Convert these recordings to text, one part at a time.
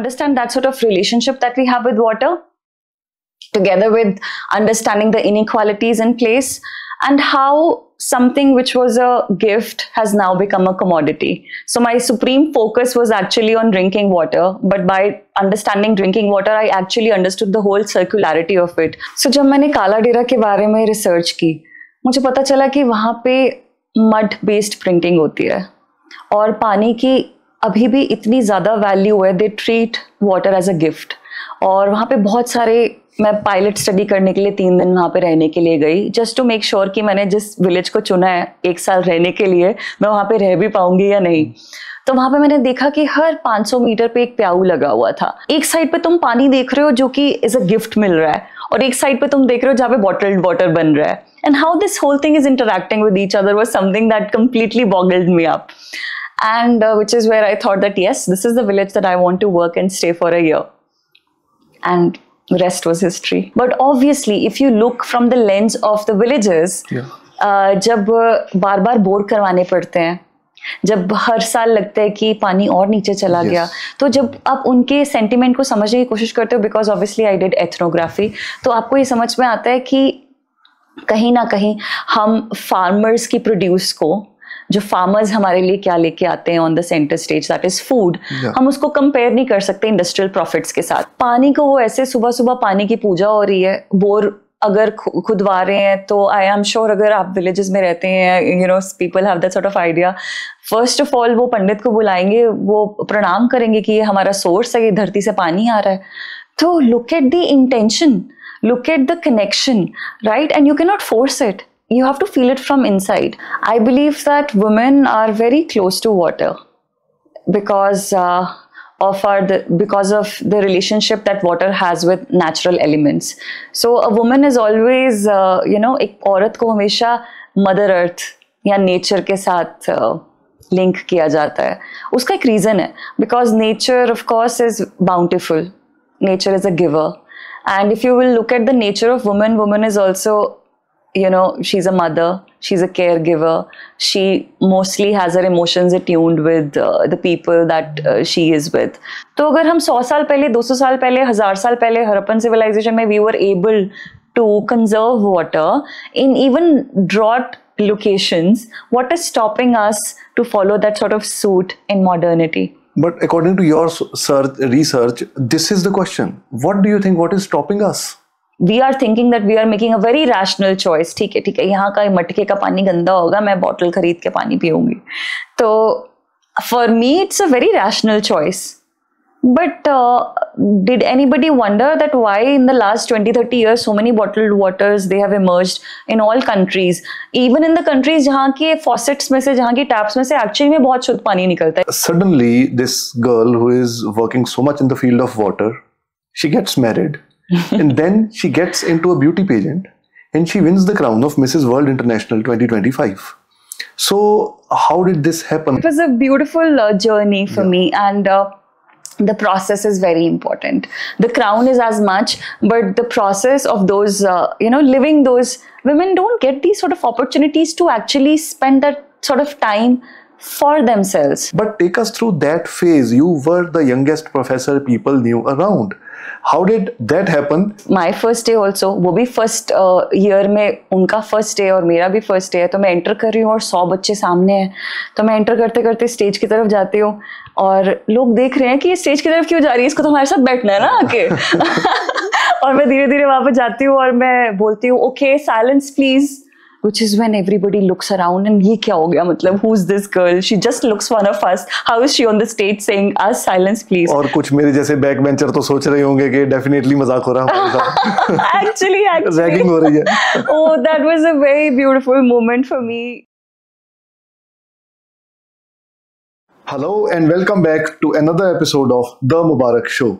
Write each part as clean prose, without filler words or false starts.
understand that sort of relationship that we have with water, together with understanding the inequalities in place and how something which was a gift has now become a commodity. So my supreme focus was actually on drinking water, but by understanding drinking water, I actually understood the whole circularity of it. So जब मैंने काला डेरा के बारे में research की, मुझे पता चला कि वहाँ पे मड बेस्ड प्रिंटिंग होती है और पानी की अभी भी इतनी ज़्यादा वैल्यू है, they treat water as a gift. और वहाँ पे बहुत सारे, मैं पायलट स्टडी करने के लिए 3 दिन वहाँ पे रहने के लिए गई, जस्ट टू मेक श्योर कि मैंने जिस विलेज को चुना है 1 साल रहने के लिए, मैं वहाँ पे रह भी पाऊंगी या नहीं। तो वहाँ पे मैंने देखा कि हर 500 मीटर पे एक प्याऊ लगा हुआ था। एक साइड पे तुम पानी देख रहे हो जो कि इज अ गिफ्ट मिल रहा है, और एक साइड पे तुम देख रहे हो जहाँ पे बॉटल्ड वाटर बन रहा है। And how this whole thing is interacting with each other was something that completely boggled me up, and which is where I thought that yes, this is the village that I want to work and stay for a year, and the rest was history. But obviously if you look from the lens of the villagers, जब बार बार bore करवाने पड़ते हैं, जब हर साल लगता है कि पानी और नीचे चला गया, तो जब आप उनके सेंटिमेंट को समझने की कोशिश करते हो, because obviously I did ethnography, तो आपको ये समझ में आता है कि कहीं ना कहीं हम फार्मर्स की प्रोड्यूस को, जो फार्मर्स हमारे लिए क्या लेके आते हैं on the centre stage, that is food, हम उसको कंपेयर नहीं कर सकते इंडस्ट्रियल प्रॉफिट्स के साथ। पानी को वो ऐसे सुबह सुबह पानी की पूजा हो रही है, बोर अगर खुदवा रहे हैं, तो आई एम श्योर अगर आप विलेजेस में रहते हैं, you know, people have that sort of idea, first of all वो पंडित को बुलाएंगे, वो प्रणाम करेंगे कि ये हमारा सोर्स है, ये धरती से पानी आ रहा है। तो look at the intention, look at the connection, right? And you cannot force it. You have to feel it from inside. I believe that women are very close to water because of the relationship that water has with natural elements. So a woman is always, एक औरत को हमेशा mother earth या nature के साथ link किया जाता है। उसका एक रीजन है, because nature of course is bountiful, nature is a giver. And if you will look at the nature of woman is also, you know, she's a mother, she's a caregiver, she mostly has her emotions attuned with the people that she is with. तो अगर हम 100 साल पहले, 200 साल पहले, 1000 साल पहले Harappan civilization में we were able to conserve water in even drought locations, what is stopping us to follow that sort of suit in modernity? But according to your research, this is the question. What do you think? What is stopping us? We are thinking that we are making a very rational choice. ठीक है, यहाँ का मटके का पानी गंदा होगा, मैं बॉटल खरीद के पानी पीऊंगी। तो for me, it's a very rational choice. But did anybody wonder that why in the last 20-30 years so many bottled waters they have emerged in all countries, even in the countries जहाँ के faucets में से, जहाँ की taps में से actually में बहुत शुद्ध पानी निकलता है। Suddenly this girl who is working so much in the field of water, she gets married and then she gets into a beauty pageant and she wins the crown of Mrs. World International 2025. So how did this happen? It was a beautiful journey for me, and the process is very important. The crown is as much, but the process of those, living those, women don't get these sort of opportunities to actually spend that sort of time for themselves. But take us through that phase. You were the youngest professor people knew around. How did that happen? My first day also, वो भी first year में उनका first day और मेरा भी first day है, तो मैं enter कर रही हूँ और 100 बच्चे सामने हैं, तो मैं enter करते करते stage की तरफ जाती हूँ और लोग देख रहे हैं कि ये stage की तरफ क्यों जा रही है, इसको तो हमारे साथ बैठना है ना आके। और मैं धीरे धीरे वहाँ पे जाती हूँ और मैं बोलती हूँ okay, silence please. Which is when everybody looks around and ये क्या हो गया, मतलब who's this girl? She just looks one of us. How is she on the stage saying us silence please? और कुछ मेरे जैसे बैक बेंचर तो सोच रहे होंगे कि डेफिनेटली मजाक हो रहा है। Actually, रैगिंग हो रही है। Oh, that was a very beautiful moment for me. Hello and welcome back to another episode of The Mubarak Show.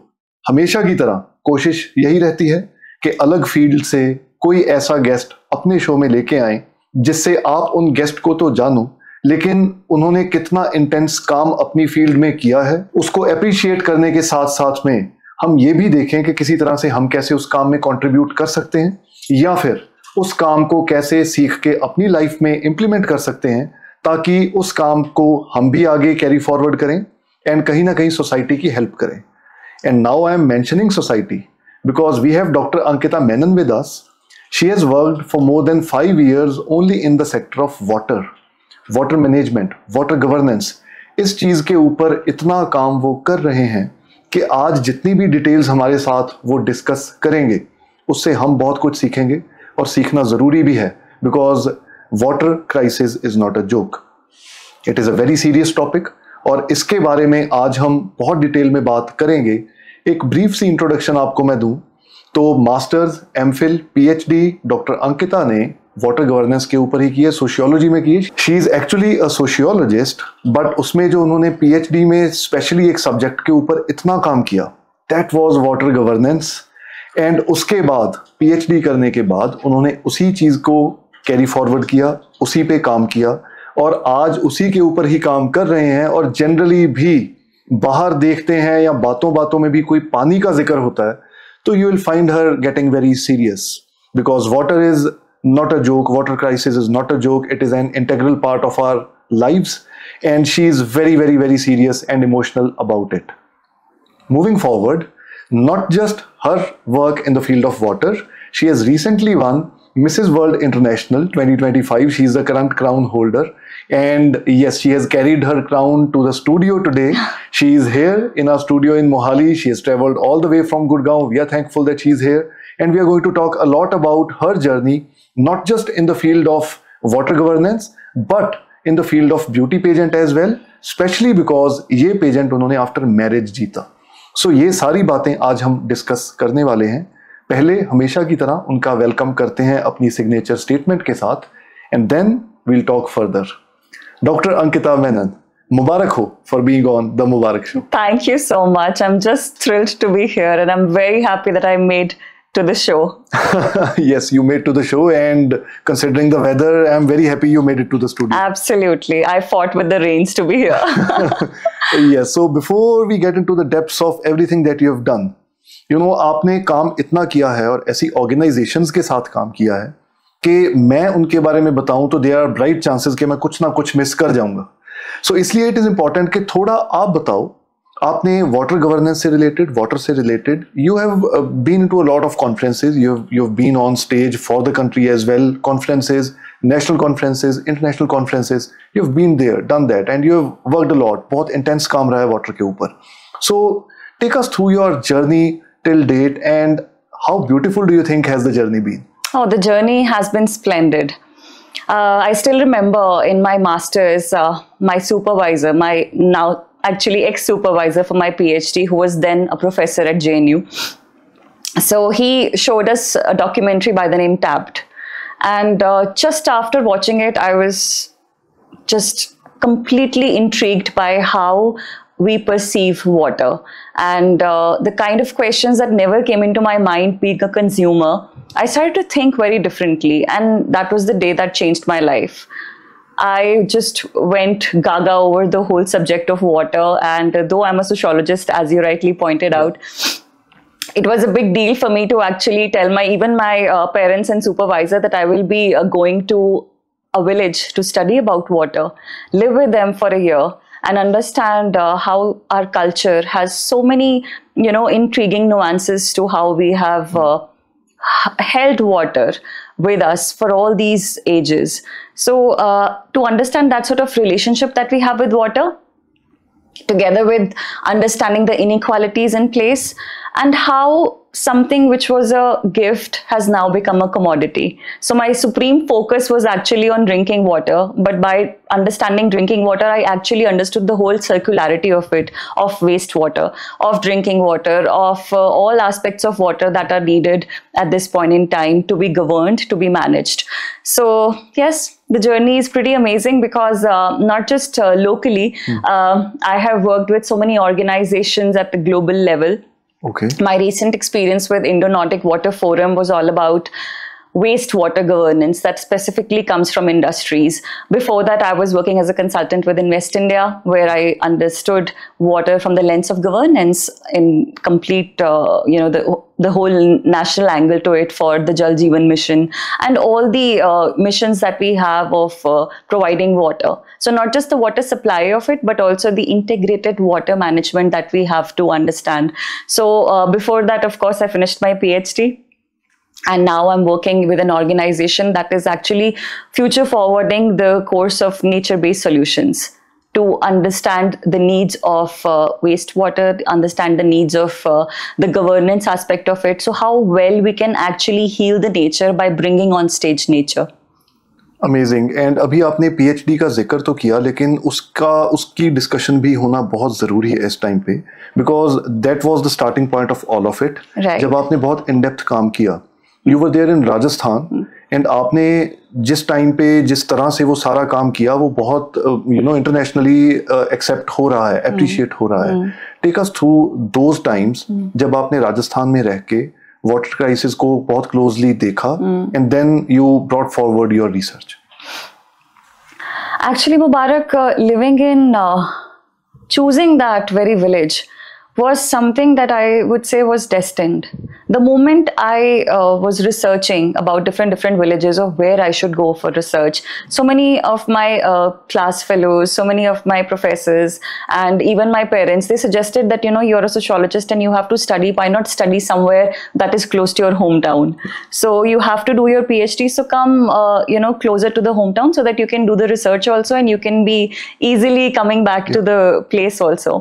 हमेशा की तरह कोशिश यही रहती है कि अलग फील्ड से कोई ऐसा गेस्ट अपने शो में लेके आए जिससे आप उन गेस्ट को तो जानो, लेकिन उन्होंने कितना इंटेंस काम अपनी फील्ड में किया है उसको अप्रिशिएट करने के साथ साथ में हम ये भी देखें कि किसी तरह से हम कैसे उस काम में कंट्रीब्यूट कर सकते हैं या फिर उस काम को कैसे सीख के अपनी लाइफ में इम्प्लीमेंट कर सकते हैं ताकि उस काम को हम भी आगे कैरी फॉरवर्ड करें एंड कहीं ना कहीं सोसाइटी की हेल्प करें। And now I am mentioning society because we have Dr. Ankita Menon with us. She has worked for more than 5 years only in the sector of water management, water governance. इस चीज़ के ऊपर इतना काम वो कर रहे हैं कि आज जितनी भी डिटेल्स हमारे साथ वो डिस्कस करेंगे उससे हम बहुत कुछ सीखेंगे और सीखना ज़रूरी भी है, because water crisis is not a joke, it is a very serious topic और इसके बारे में आज हम बहुत डिटेल में बात करेंगे। एक ब्रीफ सी इंट्रोडक्शन आपको मैं दूं तो masters, MPhil, PhD doctor Ankita ने वाटर गवर्नेंस के ऊपर ही की है, सोशियोलॉजी में की है। She is actually a sociologist, but उसमें जो उन्होंने पीएचडी में स्पेशली एक सब्जेक्ट के ऊपर इतना काम किया, that was water governance. And उसके बाद पीएचडी करने के बाद उन्होंने उसी चीज़ को कैरी फॉरवर्ड किया, उसी पे काम किया और आज उसी के ऊपर ही काम कर रहे हैं। और जनरली भी बाहर देखते हैं या बातों बातों में भी कोई पानी का जिक्र होता है तो you will find her getting very serious, because water is not a joke, water crisis is not a joke, it is an integral part of our lives and she is very very very serious and emotional about it. Moving forward, not just her work in the field of water, she has recently won Mrs. World International 2025. She is the current crown holder. And yes, she has carried her crown to the studio today. She is here in our studio in Mohali. She has traveled all the way from Gurgaon. We are thankful that she is here. And we are going to talk a lot about her journey, not just in the field of water governance, but in the field of beauty pageant as well, especially because ये pageant उन्होंने after marriage जीता. सो ये सारी बातें आज हम discuss करने वाले हैं. पहले हमेशा की तरह उनका वेलकम करते हैं अपनी सिग्नेचर स्टेटमेंट के साथ and then we'll talk further. Doctor Ankita Menon, मुबारक हो for being on the Mubarak show. Thank you so much. I'm just thrilled to be here and I'm very happy that I made to the show. Yes, you made to the show, and considering the weather, I'm very happy you made it to the studio. Absolutely. I fought with the rains to be here. Yes, so before we get into the depths of everything that you have done, you know, आपने काम इतना किया है और ऐसी organizations के साथ काम किया है कि मैं उनके बारे में बताऊं तो there are bright chances कि मैं कुछ ना कुछ मिस कर जाऊंगा. So इसलिए it is important कि थोड़ा आप बताओ, आपने वाटर गवर्नेंस से रिलेटेड, वाटर से related, you have been to a lot of conferences, you have been on stage for the country as well, conferences, national conferences, international conferences, you have been there, done that and you have worked a lot. बहुत intense काम रहा है water के ऊपर. So take us through your journey till date and how beautiful do you think has the journey been? Oh, the journey has been splendid. I still remember in my master's, my supervisor, my now actually ex-supervisor for my PhD, who was then a professor at JNU. So he showed us a documentary by the name Tapped. And just after watching it, I was just completely intrigued by how we perceive water. And the kind of questions that never came into my mind being a consumer, I started to think very differently. And that was the day that changed my life. I just went gaga over the whole subject of water, and though I'm a sociologist, as you rightly pointed out, it was a big deal for me to actually tell even my parents and supervisor that I will be going to a village to study about water, live with them for a year, and understand how our culture has so many, intriguing nuances to how we have held water with us for all these ages. So to understand that sort of relationship that we have with water, together with understanding the inequalities in place and how something which was a gift has now become a commodity. So my supreme focus was actually on drinking water, but by understanding drinking water, I actually understood the whole circularity of it, of wastewater, of drinking water, of all aspects of water that are needed at this point in time to be governed, to be managed. So yes, the journey is pretty amazing because not just locally, I have worked with so many organizations at the global level. Okay. My recent experience with Indo-Nordic Water Forum was all about wastewater governance that specifically comes from industries. Before that, I was working as a consultant within West India, where I understood water from the lens of governance in complete, the whole national angle to it for the Jal Jeevan mission and all the missions that we have of providing water. So not just the water supply of it, but also the integrated water management that we have to understand. So before that, of course, I finished my PhD. And now I'm working with an organization that is actually future forwarding the course of nature-based solutions to understand the needs of wastewater, understand the needs of the governance aspect of it. So how well we can actually heal the nature by bringing on stage nature. Amazing. And अभी आपने PhD का जिक्र तो किया, लेकिन उसकी discussion भी होना बहुत ज़रूरी है इस टाइम पे, because that was the starting point of all of it. जब आपने बहुत इन डेप्थ काम किया, you were there in Rajasthan, and आपने जिस टाइम पे जिस तरह से वो सारा काम किया वो बहुत इंटरनेशनली एक्सेप्ट हो रहा है, अप्रिशिएट हो रहा है. Take us through those times जब आपने राजस्थान में रह के वाटर क्राइसिस को बहुत क्लोजली देखा, and then you brought forward your research. Actually, Mubarak, living in choosing that very village was something that I would say was destined. The moment I was researching about different villages of where I should go for research, so many of my class fellows, so many of my professors, and even my parents, they suggested that, you're a sociologist and you have to study. Why not study somewhere that is close to your hometown? So you have to do your PhD. So come, closer to the hometown so that you can do the research also, and you can be easily coming back to the place also.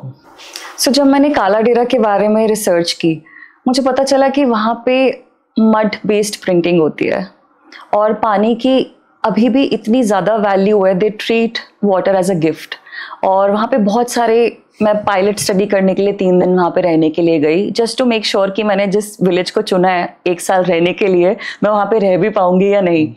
So जब मैंने काला डेरा के बारे में research की, मुझे पता चला कि वहाँ पे मड बेस्ड प्रिंटिंग होती है और पानी की अभी भी इतनी ज़्यादा वैल्यू है. They treat water as a gift. और वहाँ पे बहुत सारे, मैं पायलट स्टडी करने के लिए 3 दिन वहाँ पे रहने के लिए गई, जस्ट टू मेक श्योर कि मैंने जिस विलेज को चुना है 1 साल रहने के लिए, मैं वहाँ पे रह भी पाऊंगी या नहीं.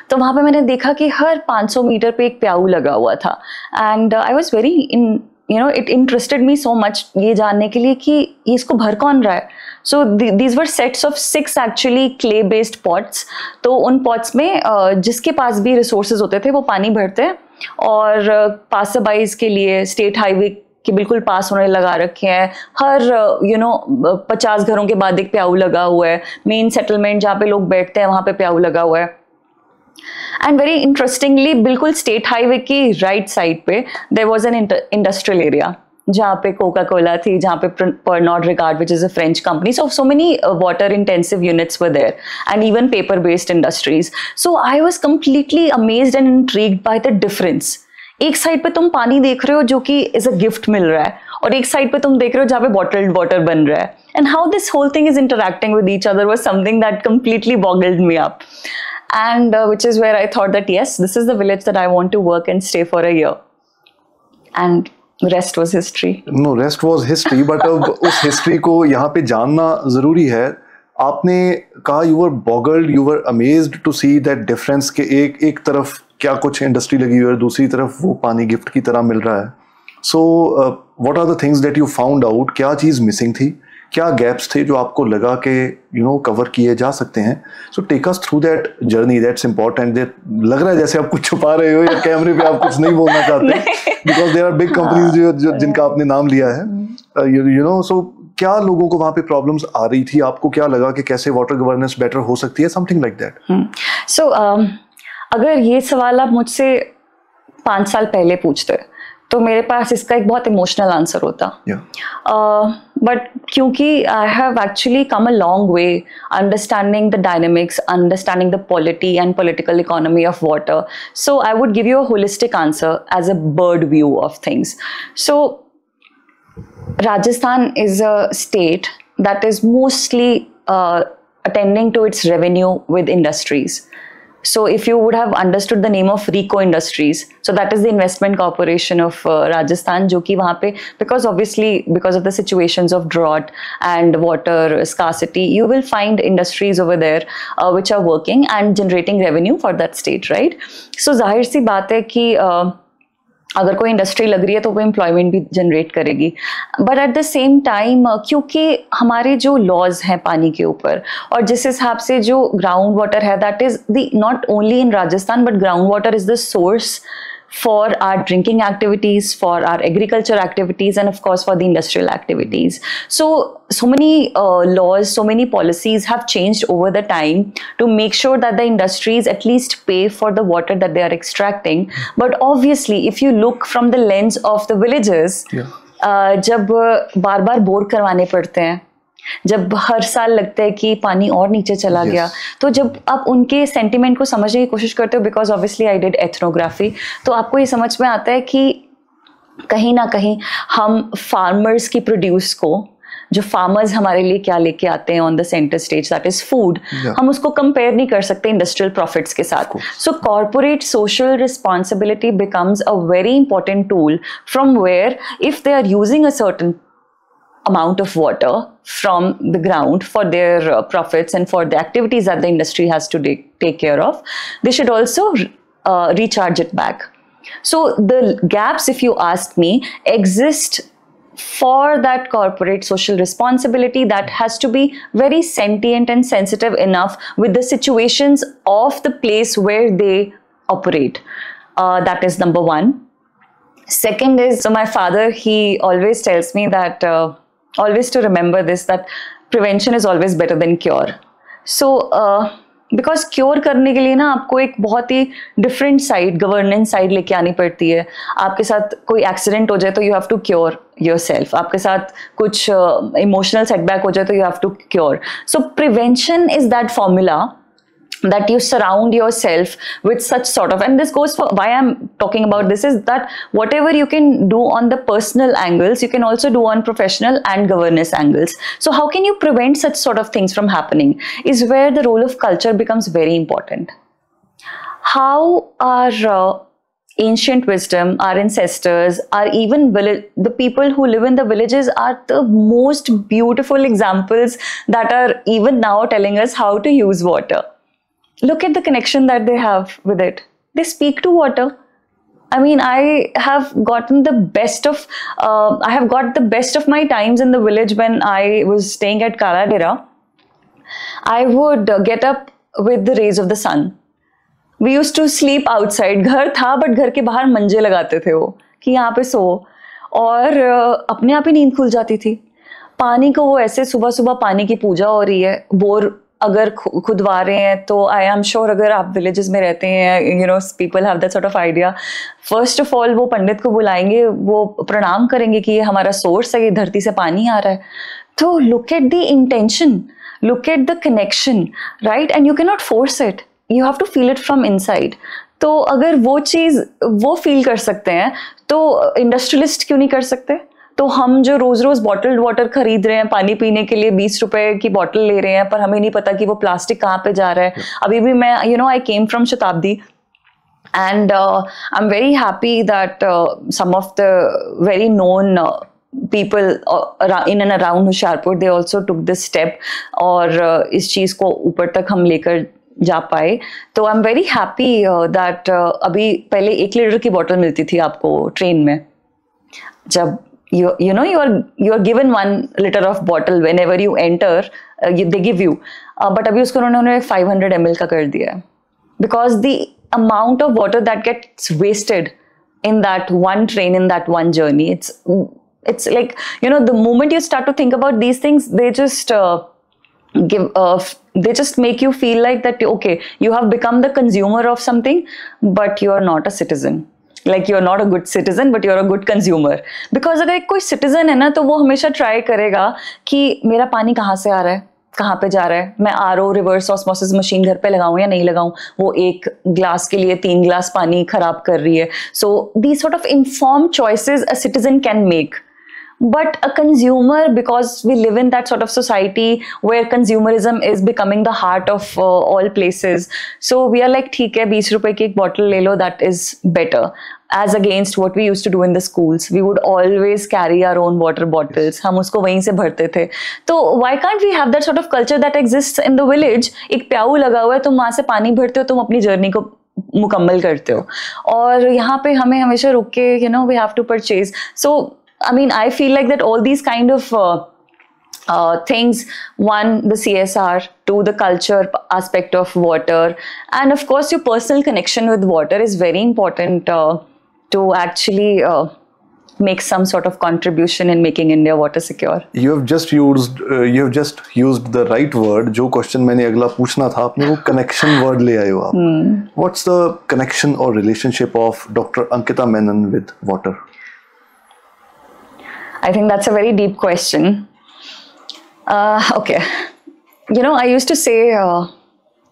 तो वहाँ पे मैंने देखा कि हर 500 मीटर पे एक प्याऊ लगा हुआ था. And I was very it interested me so much ये जानने के लिए कि इसको भर कौन रहा है. So these were sets of 6 actually clay based pots. तो उन pots में जिसके पास भी resources होते थे वो पानी भरते हैं, और passerbys के लिए स्टेट हाईवे के बिल्कुल पास उन्होंने लगा रखे हैं. हर 50 घरों के बाद एक प्याऊ लगा हुआ है. मेन सेटलमेंट जहाँ पे लोग बैठते हैं वहाँ पे प्याऊ लगा हुआ है. एंड वेरी इंटरेस्टिंगली बिल्कुल स्टेट हाईवे की राइट साइड पे there was an industrial area जहाँ पे कोका कोला थी, जहाँ पे Pernod Ricard, which is a French company. So many water intensive units were there, and even paper based industries. So I was completely amazed and intrigued by the difference. एक side पे तुम पानी देख रहे हो जो कि इज अ गिफ्ट मिल रहा है, और एक साइड पे तुम देख रहे हो जहाँ पे बॉटल्ड वाटर बन रहा है. And how this whole thing is interacting with each other was something that completely boggled me up. And which is where I thought that yes, this is the village that I want to work and stay for a year. And rest was history. No, rest was history. But अब उस history को यहाँ पे जानना ज़रूरी है. आपने कहा you were boggled, you were amazed to see that difference के एक तरफ क्या कुछ इंडस्ट्री लगी हुई है, दूसरी तरफ वो पानी गिफ्ट की तरह मिल रहा है. So what are the things that you found out? क्या चीज़ मिसिंग थी, क्या गैप्स थे जो आपको लगा कि कवर किए जा सकते हैं? So take us through that journey. That's important. That लग रहा है जैसे आप कुछ छुपा रहे हो या कैमरे पे आप कुछ नहीं बोलना चाहते, because there are big companies जो जिनका आपने नाम लिया है. सो क्या लोगों को वहाँ पे प्रॉब्लम्स आ रही थी? आपको क्या लगा कि कैसे वाटर गवर्नेंस बेटर हो सकती है, समथिंग लाइक दैट? सो अगर ये सवाल आप मुझसे 5 साल पहले पूछते तो मेरे पास इसका एक बहुत इमोशनल आंसर होता. बट क्योंकि I have actually come a long way understanding the dynamics, understanding the polity and political economy of water, so I would give you a holistic answer as a bird view of things. So Rajasthan is a state that is mostly attending to its revenue with industries. So if you would have understood the name of RICO Industries, so that is the investment corporation of Rajasthan, जो कि वहाँ पे, because obviously because of the situations of drought and water scarcity, you will find industries over there which are working and generating revenue for that state, right? So जाहिर सी बात है कि अगर कोई इंडस्ट्री लग रही है तो वो एम्प्लॉयमेंट भी जनरेट करेगी. But at the same time क्योंकि हमारे जो लॉज हैं पानी के ऊपर और जिस हिसाब से जो ग्राउंड वाटर है, that is the not only in Rajasthan but ground water is the source for our drinking activities, for our agriculture activities, and of course for the industrial activities. So many laws, so many policies have changed over the time to make sure that the industries at least pay for the water that they are extracting. But obviously, if you look from the lens of the villagers, जब बार-बार bore करवाने पड़ते हैं, जब हर साल लगता है कि पानी और नीचे चला गया, तो जब आप उनके सेंटिमेंट को समझने की कोशिश करते हो, because obviously I did ethnography, तो आपको ये समझ में आता है कि कहीं ना कहीं हम फार्मर्स की प्रोड्यूस को, जो फार्मर्स हमारे लिए क्या लेके आते हैं on the centre stage, that is food, हम उसको कंपेयर नहीं कर सकते इंडस्ट्रियल प्रॉफिट्स के साथ. So corporate social responsibility becomes a very important tool from where if they are using a certain amount of water from the ground for their profits and for the activities that the industry has to take care of, they should also recharge it back. So the gaps, if you ask me, exist for that corporate social responsibility that has to be very sentient and sensitive enough with the situations of the place where they operate. That is number one. Second is, so my father, he always tells me that always to remember this, that prevention is always better than cure. So because cure करने के लिए ना आपको एक बहुत ही different side, governance side लेके आनी पड़ती है. आपके साथ कोई accident हो जाए तो you have to cure yourself. आपके साथ कुछ emotional setback हो जाए तो you have to cure. So prevention is that formula that you surround yourself with such sort of, and this goes for why I'm talking about this, is that whatever you can do on the personal angles, you can also do on professional and governance angles. So how can you prevent such sort of things from happening is where the role of culture becomes very important. How our ancient wisdom, our ancestors, our even the people who live in the villages are the most beautiful examples that are even now telling us how to use water. Look at the connection that they have with it. They speak to water. I mean, I have gotten the best of, I have got the best of my times in the village when I was staying at Kaladera. I would get up with the rays of the sun. We used to sleep outside. घर था, but घर के बाहर मंजे लगाते थे वो, कि यहाँ पे सो, और अपने आप ही नींद खुल जाती थी. पानी को वो ऐसे सुबह सुबह पानी की पूजा हो रही है, बोर अगर खुदवा रहे हैं, तो आई एम श्योर अगर आप विलेजेस में रहते हैं, you know, people have that sort of idea. First of all वो पंडित को बुलाएंगे, वो प्रणाम करेंगे कि ये हमारा सोर्स है, ये धरती से पानी आ रहा है. तो look at the intention, look at the connection, right? And you can not force it, you have to feel it from inside. तो अगर वो चीज़ वो फील कर सकते हैं, तो इंडस्ट्रियलिस्ट क्यों नहीं कर सकते? तो हम जो रोज रोज बॉटल्ड वाटर खरीद रहे हैं पानी पीने के लिए, 20 रुपए की बॉटल ले रहे हैं, पर हमें नहीं पता कि वो प्लास्टिक कहाँ पे जा रहा है. अभी भी मैं, you know, I came from शताब्दी, and I'm very happy that some of the very known people in and around Hoshiarpur, they also took this step, और इस चीज को ऊपर तक हम लेकर जा पाए. तो I am very happy that अभी पहले 1 लीटर की बॉटल मिलती थी आपको ट्रेन में, जब you know you are given 1 liter of bottle whenever you enter, they give you, but abhi usko उन्होंने 500 ml का कर दिया है, because the amount of water that gets wasted in that one train, in that one journey, it's like, you know, the moment you start to think about these things, they just they just make you feel like that, okay, you have become the consumer of something, but you are not a citizen. Like, you're not a good citizen, but you're a good consumer. Because अगर कोई citizen है ना, तो वो हमेशा try करेगा कि मेरा पानी कहाँ से आ रहा है, कहाँ पे जा रहा है, मैं RO रिवर्स ऑस्मोसिस मशीन घर पे लगाऊं या नहीं लगाऊं, वो 1 ग्लास के लिए 3 ग्लास पानी खराब कर रही है. So these sort of informed choices a citizen can make. But a consumer, because we live in that sort of society where consumerism is becoming the heart of all places, so we are like, ठीक है, 20 रुपए की एक bottle ले लो, that is better. As against what we used to do in the schools, we would always carry our own water bottles. हम उसको वहीं से भरते थे. तो why can't we have that sort of culture that exists in the village? एक प्याऊ लगा हुआ है, तुम वहाँ से पानी भरते हो, तुम अपनी जर्नी को मुकम्मल करते हो, और यहाँ पे हमें हमेशा रुक के we have to purchase. So I mean, I feel like that all these kind of things, one, the CSR, two, the culture aspect of water, and of course your personal connection with water is very important to actually make some sort of contribution in making India water secure. You have just used the right word. जो question मैंने अगला पूछना था, आपने वो connection word ले आए हो आप. What's the connection or relationship of Dr. Ankita Menon with water? I think that's a very deep question. Okay, I used to say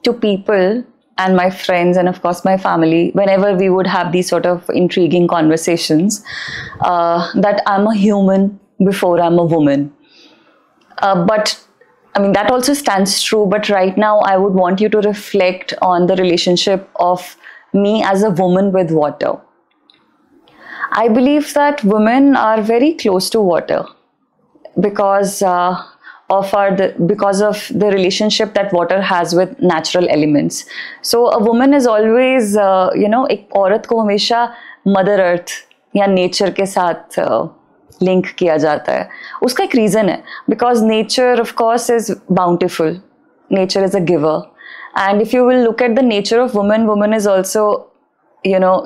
to people and my friends and of course my family, whenever we would have these sort of intriguing conversations, that I'm a human before I'm a woman. But I mean, that also stands true, but right now I would want you to reflect on the relationship of me as a woman with water. I believe that women are very close to water because of the relationship that water has with natural elements. So a woman is always, एक औरत को हमेशा Mother Earth या nature के साथ link किया जाता है. उसका एक reason है, because nature of course is bountiful. Nature is a giver, and if you will look at the nature of woman is also,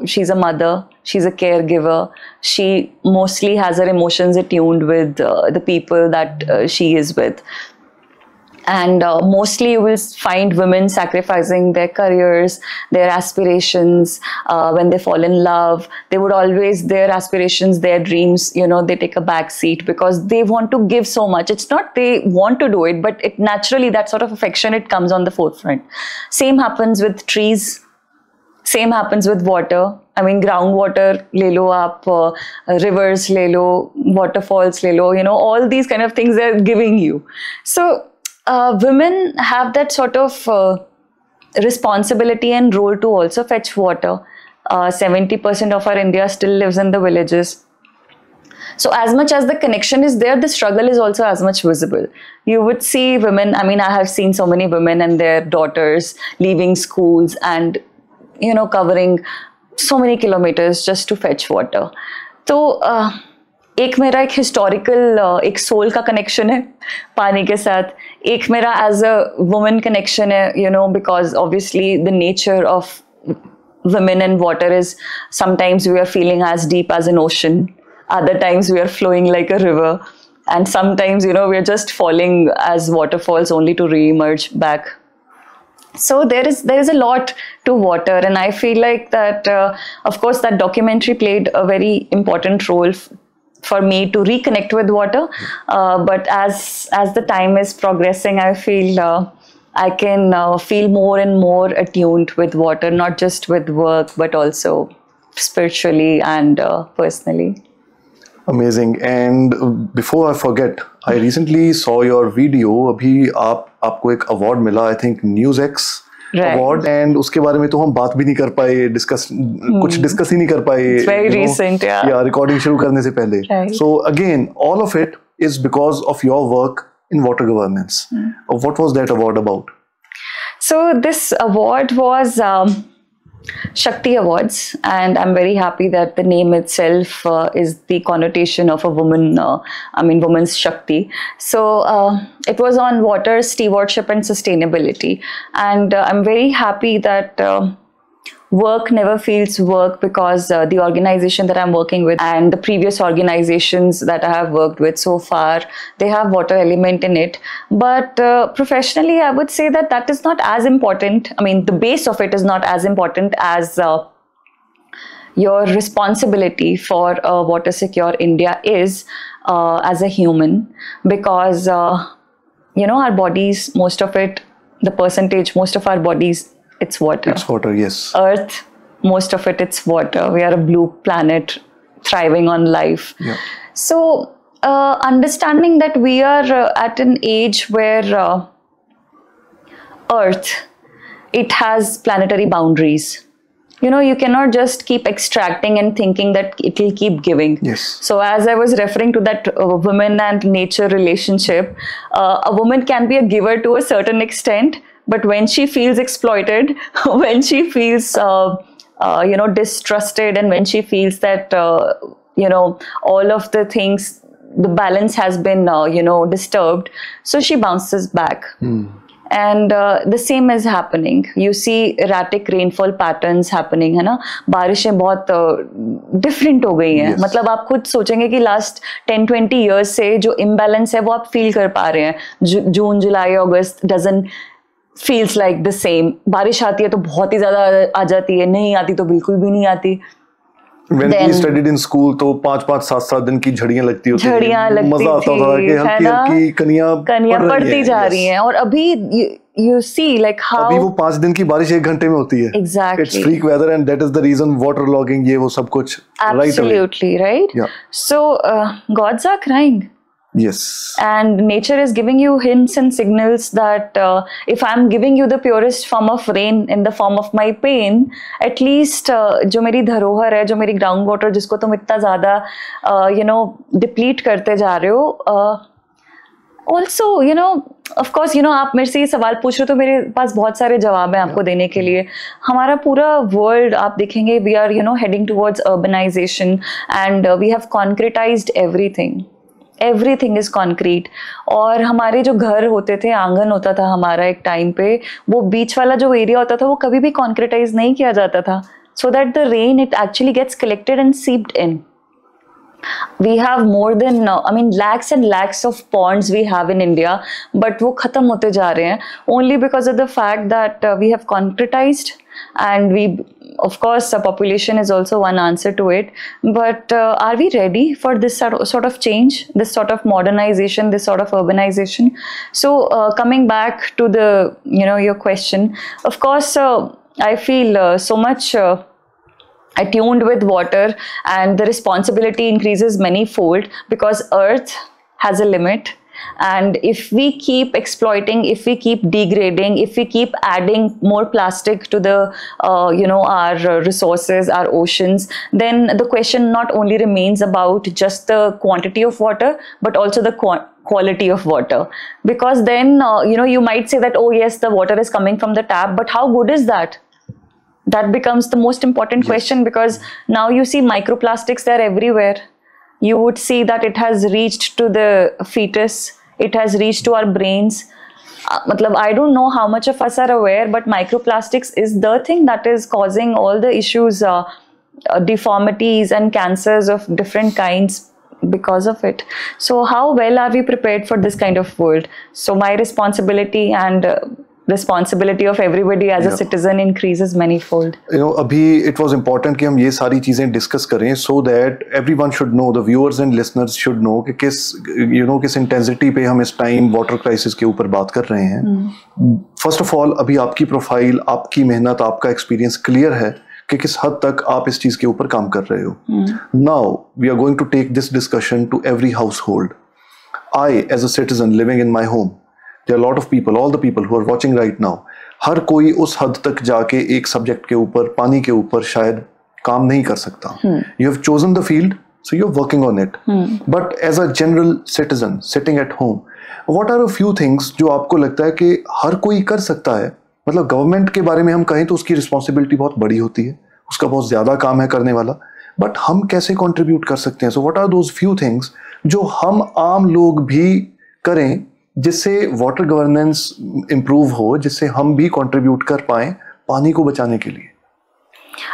she's a mother, she's a caregiver, she mostly has her emotions attuned with the people that she is with. And mostly you will find women sacrificing their careers, their aspirations, when they fall in love. They would always, their aspirations, their dreams, they take a back seat because they want to give so much. It's not they want to do it, but it naturally, that sort of affection, it comes on the forefront. Same happens with trees. Same happens with water. I mean, groundwater, le lo aap, rivers, le lo, waterfalls, le lo, all these kind of things they're giving you. So women have that sort of responsibility and role to also fetch water. 70% of our India still lives in the villages. So as much as the connection is there, the struggle is also as much visible. You would see women, I mean, I have seen so many women and their daughters leaving schools and covering so many kilometers just to fetch water. So, एक मेरा एक historical एक soul का connection है पानी के साथ. एक मेरा as a woman connection है, because obviously the nature of women and water is sometimes we are feeling as deep as an ocean. Other times we are flowing like a river. And sometimes, we are just falling as waterfalls only to re-emerge back. So there is a lot to water, and I feel like that of course that documentary played a very important role for me to reconnect with water, but as the time is progressing, I feel I can feel more and more attuned with water, not just with work but also spiritually and personally. Amazing. And before I forget, I recently saw your video. अभी आपको एक award मिला, I think NewsX award, and उसके बारे में तो हम बात भी नहीं कर पाए, कुछ discuss ही नहीं कर पाए. It's very recent, yeah. Recording शुरू करने से पहले. Right. So again, all of it is because of your work in water governance. What was that award about? So this award was Shakti Awards, and I'm very happy that the name itself is the connotation of a woman, woman's Shakti. So it was on water, stewardship and sustainability, and I'm very happy that work never feels work, because the organization that I'm working with and the previous organizations that I have worked with so far, they have water element in it. But professionally, I would say that is not as important. I mean, the base of it is not as important as your responsibility for water secure India is as a human, because our bodies, most of it, the percentage, most of our bodies, it's water. It's water, yes. Earth, most of it, it's water. We are a blue planet thriving on life. Yeah. So understanding that we are at an age where Earth, it has planetary boundaries. You cannot just keep extracting and thinking that it will keep giving. Yes. So as I was referring to that women and nature relationship, a woman can be a giver to a certain extent, But when she feels exploited, when she feels distrusted, and when she feels that all of the things, the balance has been disturbed, so she bounces back. And the same is happening. You see erratic rainfall patterns happening, है ना, बारिशें बहुत different हो गई हैं. मतलब आप खुद सोचेंगे कि last 10-20 years से जो imbalance है वो आप feel कर पा रहे हैं. जून, जुलाई, अगस्त doesn't feels like the same. बारिश आती है तो बहुत ही ज़्यादा आ जाती है, नहीं आती तो बिल्कुल भी नहीं आती. When we studied in school, तो 5-5, 7-7 दिन की झड़ियाँ लगती होती थी. मजा आता था कि हल्की कनियाँ पड़ती जा रही हैं. और अभी you see like how अभी वो 5 दिन की बारिश 1 घंटे में होती है. Exactly. It's freak weather, and that is the reason waterlogging, ये वो सब कुछ. Absolutely right. Yeah. So gods are crying. Yes. And nature is giving you hints and signals that if I'm giving you the purest form of rain in the form of my pain, at least जो मेरी धरोहर है, जो मेरी ground water जिसको तुम इतना ज़्यादा deplete करते जा रहे हो, also of course आप मेरे से ये सवाल पूछ रहे हो तो मेरे पास बहुत सारे जवाब हैं आपको देने के लिए. हमारा पूरा वर्ल्ड आप देखेंगे, we are heading towards urbanization, and we have concretized everything. Everything is concrete. और हमारे जो घर होते थे, आंगन होता था हमारा एक टाइम पे, वो बीच वाला जो एरिया होता था वो कभी भी concretize नहीं किया जाता था, so that the rain it actually gets collected and seeped in. We have more than lakhs and lakhs of ponds we have in India, but वो खत्म होते जा रहे हैं only because of the fact that we have concretized, and we, of course, the population is also one answer to it. But are we ready for this sort of change, this sort of modernization, this sort of urbanization? So coming back to the your question, of course, I feel so much attuned with water, and the responsibility increases many-fold because Earth has a limit. And if we keep exploiting, if we keep degrading, if we keep adding more plastic to the our resources, our oceans, then the question not only remains about just the quantity of water, but also the quality of water. Because then you might say that, oh yes, the water is coming from the tap, but how good is that? That becomes the most important question, because now you see microplastics, they're everywhere. You would see that it has reached to the fetus, it has reached to our brains. I don't know how much of us are aware, but microplastics is the thing that is causing all the issues, deformities and cancers of different kinds because of it. So how well are we prepared for this kind of world? So my responsibility and responsibility of everybody as a citizen increases manifold. अभी it was important कि हम ये सारी चीजें discuss करें, so that everyone should know, the viewers and listeners should know कि किस intensity पे हम इस time water crisis के ऊपर बात कर रहे हैं. First of all, अभी आपकी प्रोफाइल, आपकी मेहनत, आपका एक्सपीरियंस क्लियर है कि किस हद तक आप इस चीज के ऊपर काम कर रहे हो. Now we are going to take this discussion to every household. I, as a citizen living in my home, there are a lot of people, all the people who are watching right now, हर कोई उस हद तक जाके एक subject के ऊपर, पानी के ऊपर शायद काम नहीं कर सकता. You have chosen the field, so you're working on it. But as a general citizen sitting at home, what are a few things जो आपको लगता है कि हर कोई कर सकता है? मतलब गवर्नमेंट के बारे में हम कहें तो उसकी रिस्पॉन्सिबिलिटी बहुत बड़ी होती है, उसका बहुत ज्यादा काम है करने वाला, बट हम कैसे कंट्रीब्यूट कर सकते हैं? So what are those few things जो हम आम लोग भी करें जिससे वाटर गवर्नेंस इंप्रूव हो, जिससे हम भी कंट्रीब्यूट कर पाएं पानी को बचाने के लिए?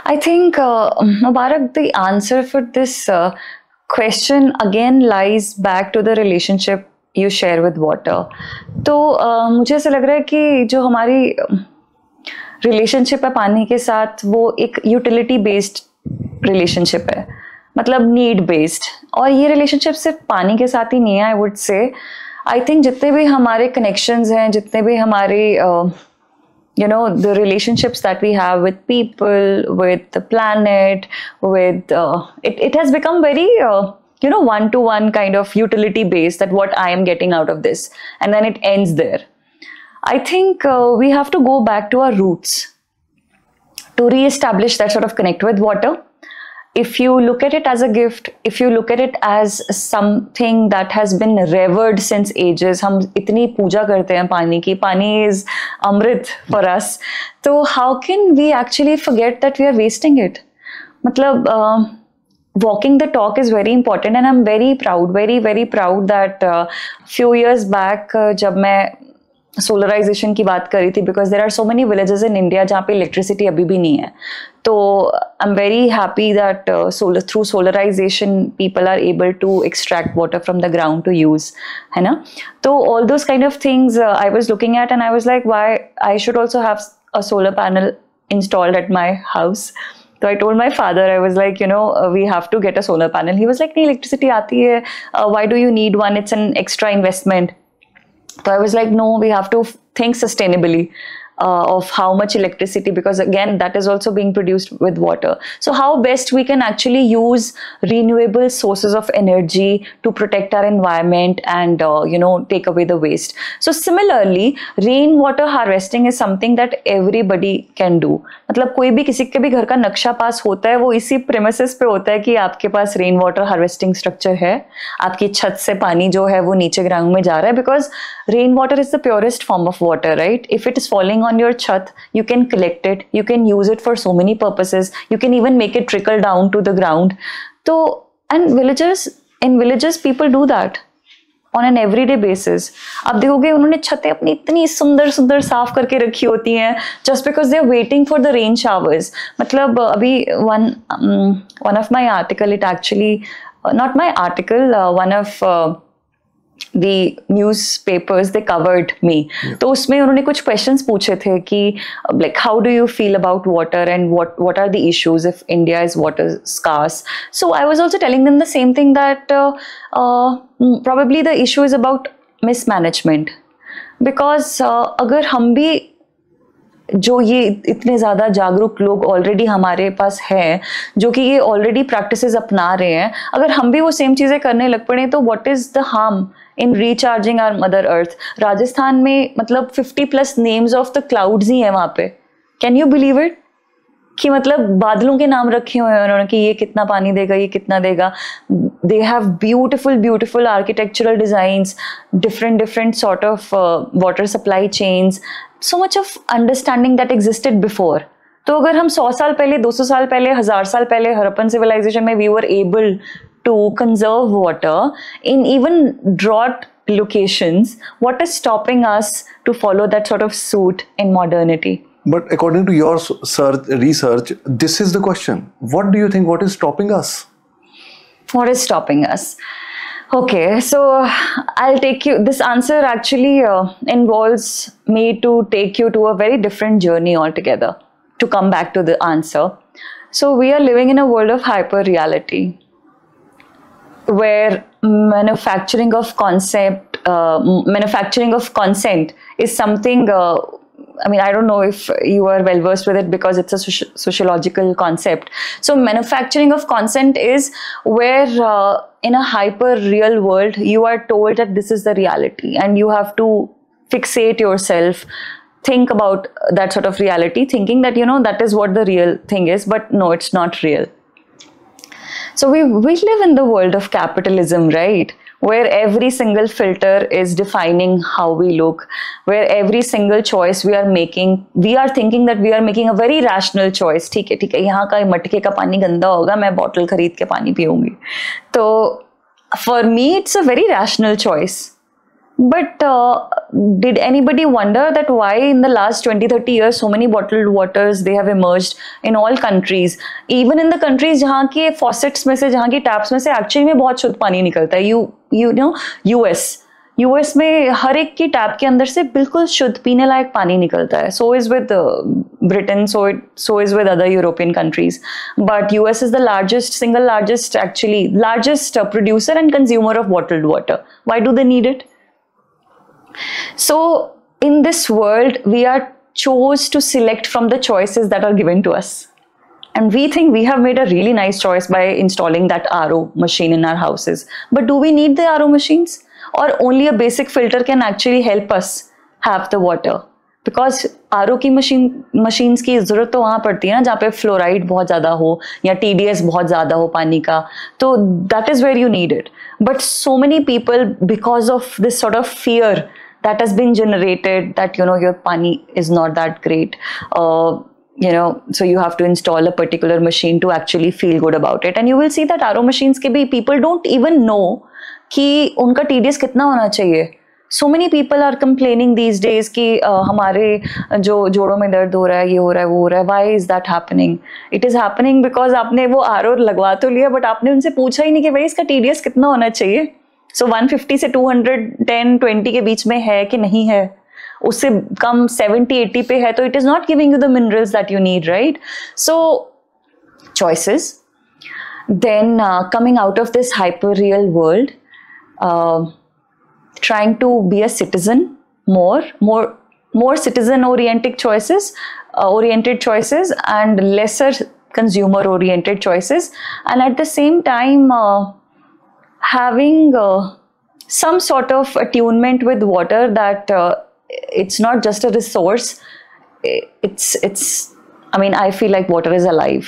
I think, Mubarak, the answer for this question again lies back to the relationship you share with water. तो मुझे ऐसा लग रहा है कि जो हमारी रिलेशनशिप है पानी के साथ, वो एक यूटिलिटी बेस्ड रिलेशनशिप है, मतलब नीड बेस्ड. और ये रिलेशनशिप सिर्फ पानी के साथ ही नहीं है. I would say I think जितने भी हमारे कनेक्शंस हैं, जितने भी हमारे the relationships that we have with people, with the planet, with it has become very one-to-one kind of utility based, that what I am getting out of this, and then it ends there. I think we have to go back to our roots to re-establish that sort of connect with water. if you look at it as a gift, if you look at it as something that has been revered since ages, हम इतनी पूजा करते हैं पानी की, पानी is amrit for us, तो how can we actually forget that we are wasting it? मतलब walking the talk is very important, and I'm very proud, very proud that few years back जब मैं सोलराइजेशन की बात करी थी, because there are so many villages in India जहाँ पे electricity अभी भी नहीं है, तो I am very happy that through solarization people are able to extract water from the ground to use, है ना. तो all those kind of things I was looking at and I was like why I should also have a solar panel installed at my house. So I told my father, I was like, you know, we have to get a solar panel. He was like, nahi, electricity aati hai, why do you need one? It's an extra investment. So I was like, no, we have to think sustainably of how much electricity, because again, that is also being produced with water. So how best we can actually use renewable sources of energy to protect our environment and, you know, take away the waste. So similarly, rainwater harvesting is something that everybody can do. मतलब कोई भी किसी के भी घर का नक्शा पास होता है, वो इसी प्रेमिसेस पे होता है कि आपके पास रेन वाटर हार्वेस्टिंग स्ट्रक्चर है, आपकी छत से पानी जो है वो नीचे ग्राउंड में जा रहा है, because rain water is the purest form of water, right. If it is falling on your chat, you can collect it, you can use it for so many purposes, you can even make it trickle down to the ground. So, and in villages people do that on an everyday basis. आप देखोगे उन्होंने छतें अपनी इतनी सुंदर सुंदर साफ करके रखी होती हैं just because they are waiting for the rain showers. मतलब अभी one of my article, it actually not my article, one of the newspapers, they covered me. तो उसमें उन्होंने कुछ questions पूछे थे कि like how do you feel about water and what are the issues if India is water scarce. So I was also telling them the same thing, that probably the issue is about mismanagement, because अगर हम भी जो ये इतने ज़्यादा जागरूक लोग already हमारे पास हैं, जो कि ये ऑलरेडी प्रैक्टिसेस अपना रहे हैं, अगर हम भी वो सेम चीज़ें करने लग पड़े तो what is the harm in recharging our mother earth. Rajasthan में मतलब 50+ नेम्स ऑफ द क्लाउड्स ही हैं वहाँ पे. Can you believe it? कि मतलब बादलों के नाम रखे हुए हैं उन्होंने कि ये कितना पानी देगा, ये कितना देगा. They have beautiful architectural designs, different sort of water supply chains, so much of understanding that existed before. तो अगर हम 100 साल पहले, 200 साल पहले, 1000 साल पहले हड़प्पन सिविलाइजेशन में we were able to conserve water in even drought locations, what is stopping us to follow that sort of suit in modernity? But according to your research, this is the question. What do you think? What is stopping us? What is stopping us? Okay, so I'll take you, this answer actually involves me to take you to a very different journey altogether to come back to the answer. So we are living in a world of hyper reality where manufacturing of consent is something, I mean, I don't know if you are well versed with it because it's a sociological concept. So manufacturing of consent is where in a hyper real world you are told that this is the reality and you have to fixate yourself, think about that sort of reality, thinking that, you know, that is what the real thing is, but no, it's not real. So we live in the world of capitalism, right? Where every single filter is defining how we look, where every single choice we are making, we are thinking that we are making a very rational choice. ठीक है, यहाँ का मटके का पानी गंदा होगा, मैं बॉटल खरीद के पानी पीऊंगी. तो for me it's a very rational choice. But did anybody wonder that why in the last 20-30 years so many bottled waters they have emerged in all countries, even in the countries जहाँ के faucets में से, जहाँ की taps में से actually में बहुत शुद्ध पानी निकलता है. You know, US में हर एक की टैप के अंदर से बिल्कुल शुद्ध पीने लायक पानी निकलता है. So is with Britain, so is with other European countries. But US is the single largest producer and consumer of bottled water. Why do they need it? So in this world, we are chose to select from the choices that are given to us. And we think we have made a really nice choice by installing that RO machine in our houses. But do we need the RO machines? Or only a basic filter can actually help us have the water? Because RO की machines की ज़रूरत तो वहाँ पड़ती है ना जहाँ पे फ्लोराइड बहुत ज़्यादा हो या टीडीएस बहुत ज़्यादा हो पानी का, तो that is where you need it. But so many people, because of this sort of fear that has been generated, that your pani is not that great, so you have to install a particular machine to actually feel good about it. And you will see that RO machines ke bhi people don't even know ki unka TDS kitna hona chahiye. So many people are complaining these days कि हमारे जो जोड़ों में दर्द हो रहा है, ये हो रहा है, वो हो रहा है. Why is that happening? It is happening because आपने वो RO लगवा तो लिया, बट आपने उनसे पूछा ही नहीं कि भाई इसका TDS कितना होना चाहिए. So 150 से 210-20 के बीच में है कि नहीं है, उससे कम 70-80 पे है, तो it is not giving you the minerals that you need, right? So choices. Then coming out of this hyper real world, trying to be a citizen, more citizen oriented choices, and lesser consumer oriented choices, and at the same time having some sort of attunement with water, that it's not just a resource, I feel like water is alive.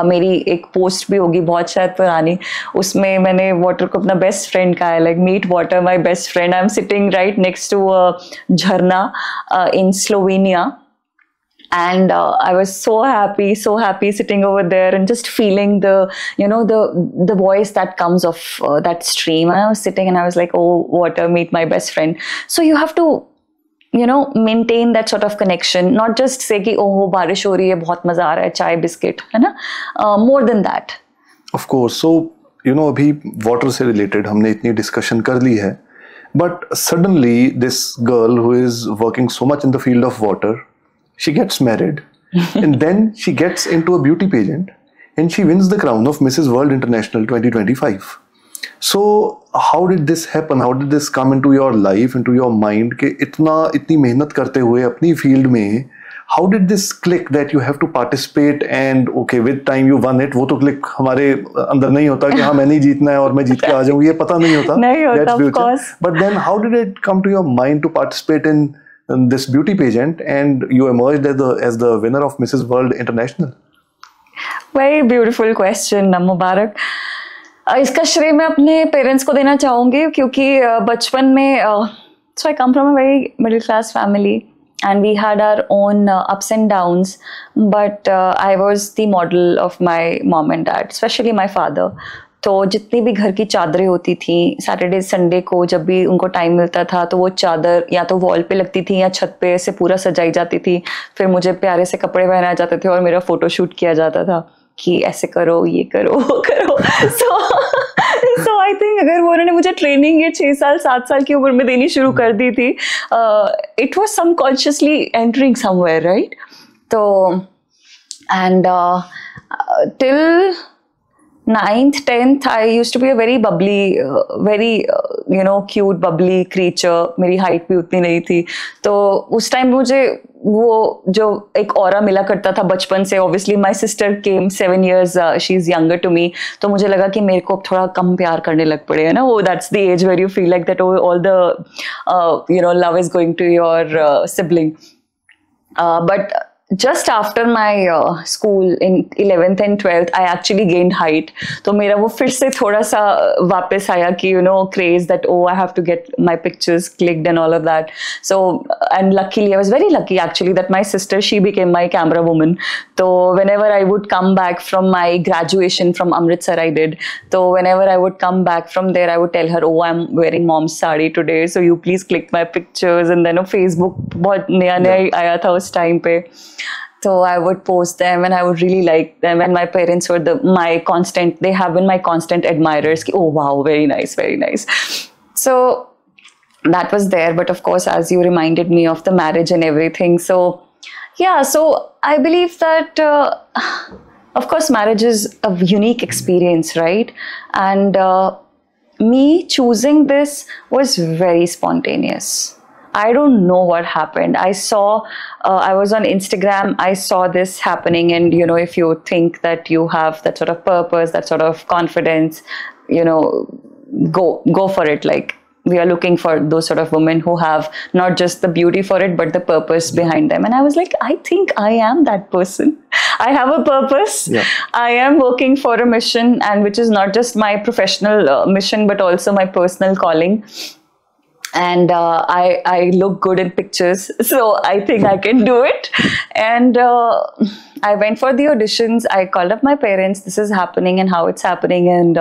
मेरी एक post भी होगी बहुत शायद पुरानी, उसमें मैंने water को अपना बेस्ट फ्रेंड कहा है, like meet water my best friend. I am sitting right next to jharna in Slovenia, and I was so happy sitting over there and just feeling the voice that comes of that stream. And I was sitting and I was like, oh, water, meet my best friend. So you have to maintain that sort of connection, not just say कि oh बारिश हो रही है, बहुत मजा आ रहा है, चाय बिस्किट, है ना. More than that. Of course. So अभी water से related हमने इतनी discussion कर ली है, but suddenly this girl who is working so much in the field of water, she gets married and then she gets into a beauty pageant and she wins the crown of Mrs. World International 2025. So how did this happen? How did this come into your life, into your mind कि इतनी मेहनत करते हुए अपनी field में, how did this click that you have to participate and okay with time you won it? वो तो click हमारे अंदर नहीं होता कि हाँ मैंने जीतना है और मैं जीत के आ जाऊँ, ये पता नहीं होता. नहीं होता, of course. But then how did it come to your mind to participate in this beauty pageant and you emerged as the winner of Mrs. World International? Very beautiful question, मुबारक. इसका श्रेय मैं अपने पेरेंट्स को देना चाहूँगी, क्योंकि बचपन में so I come from a very middle class family and we had our own ups and downs, but I was the model of my mom and dad, especially my father. तो जितनी भी घर की चादरें होती थी, सैटरडे संडे को जब भी उनको टाइम मिलता था तो वो चादर या तो वॉल पे लगती थी या छत पे ऐसे पूरा सजाई जाती थी. फिर मुझे प्यारे से कपड़े पहनाए जाते थे और मेरा फोटो शूट किया जाता था कि ऐसे करो, ये करो, वो करो. सो आई थिंक अगर वो उन्होंने मुझे ट्रेनिंग ये 6 साल 7 साल की उम्र में देनी शुरू कर दी थी, it was subconsciously entering somewhere, right. तो and till 9th 10th I used to be a very bubbly, very cute bubbly creature. मेरी हाइट भी उतनी नहीं थी, तो उस टाइम मुझे वो जो एक ऑरा मिला करता था बचपन से. Obviously my sister came 7 years, she is younger to me, तो मुझे लगा कि मेरे को थोड़ा कम प्यार करने लग पड़े, है ना. वो that's the age where you feel like that all the love is going to your sibling. But just after my school in 11th and 12th I actually gained height. तो मेरा वो फिर से थोड़ा सा वापस आया कि craze that oh I have to get my pictures clicked and all of that. So and luckily I was very lucky actually that my sister, she became my camera woman. So whenever I would come back from my graduation from Amritsar I did, so whenever I would come back from there I would tell her, oh I'm wearing mom's sari today, so you please click my pictures. And then Facebook बहुत नया आया था उस time पे, so I would post them and I would really like them, and my parents were they have been my constant admirers. Oh wow, very nice, very nice. So that was there. But of course, as you reminded me of the marriage and everything, so yeah, so I believe that of course marriage is a unique experience, right? And me choosing this was very spontaneous. I don't know what happened. I saw, I was on Instagram, I saw this happening, and if you think that you have that sort of purpose, that sort of confidence, go for it. Like we are looking for those sort of women who have not just the beauty for it, but the purpose behind them. And I was like, I think I am that person. I have a purpose. Yeah. I am working for a mission, and which is not just my professional mission, but also my personal calling. And I look good in pictures, so I think I can do it. And I went for the auditions. I called up my parents, this is happening and how it's happening. And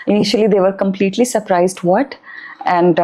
initially they were completely surprised, what? And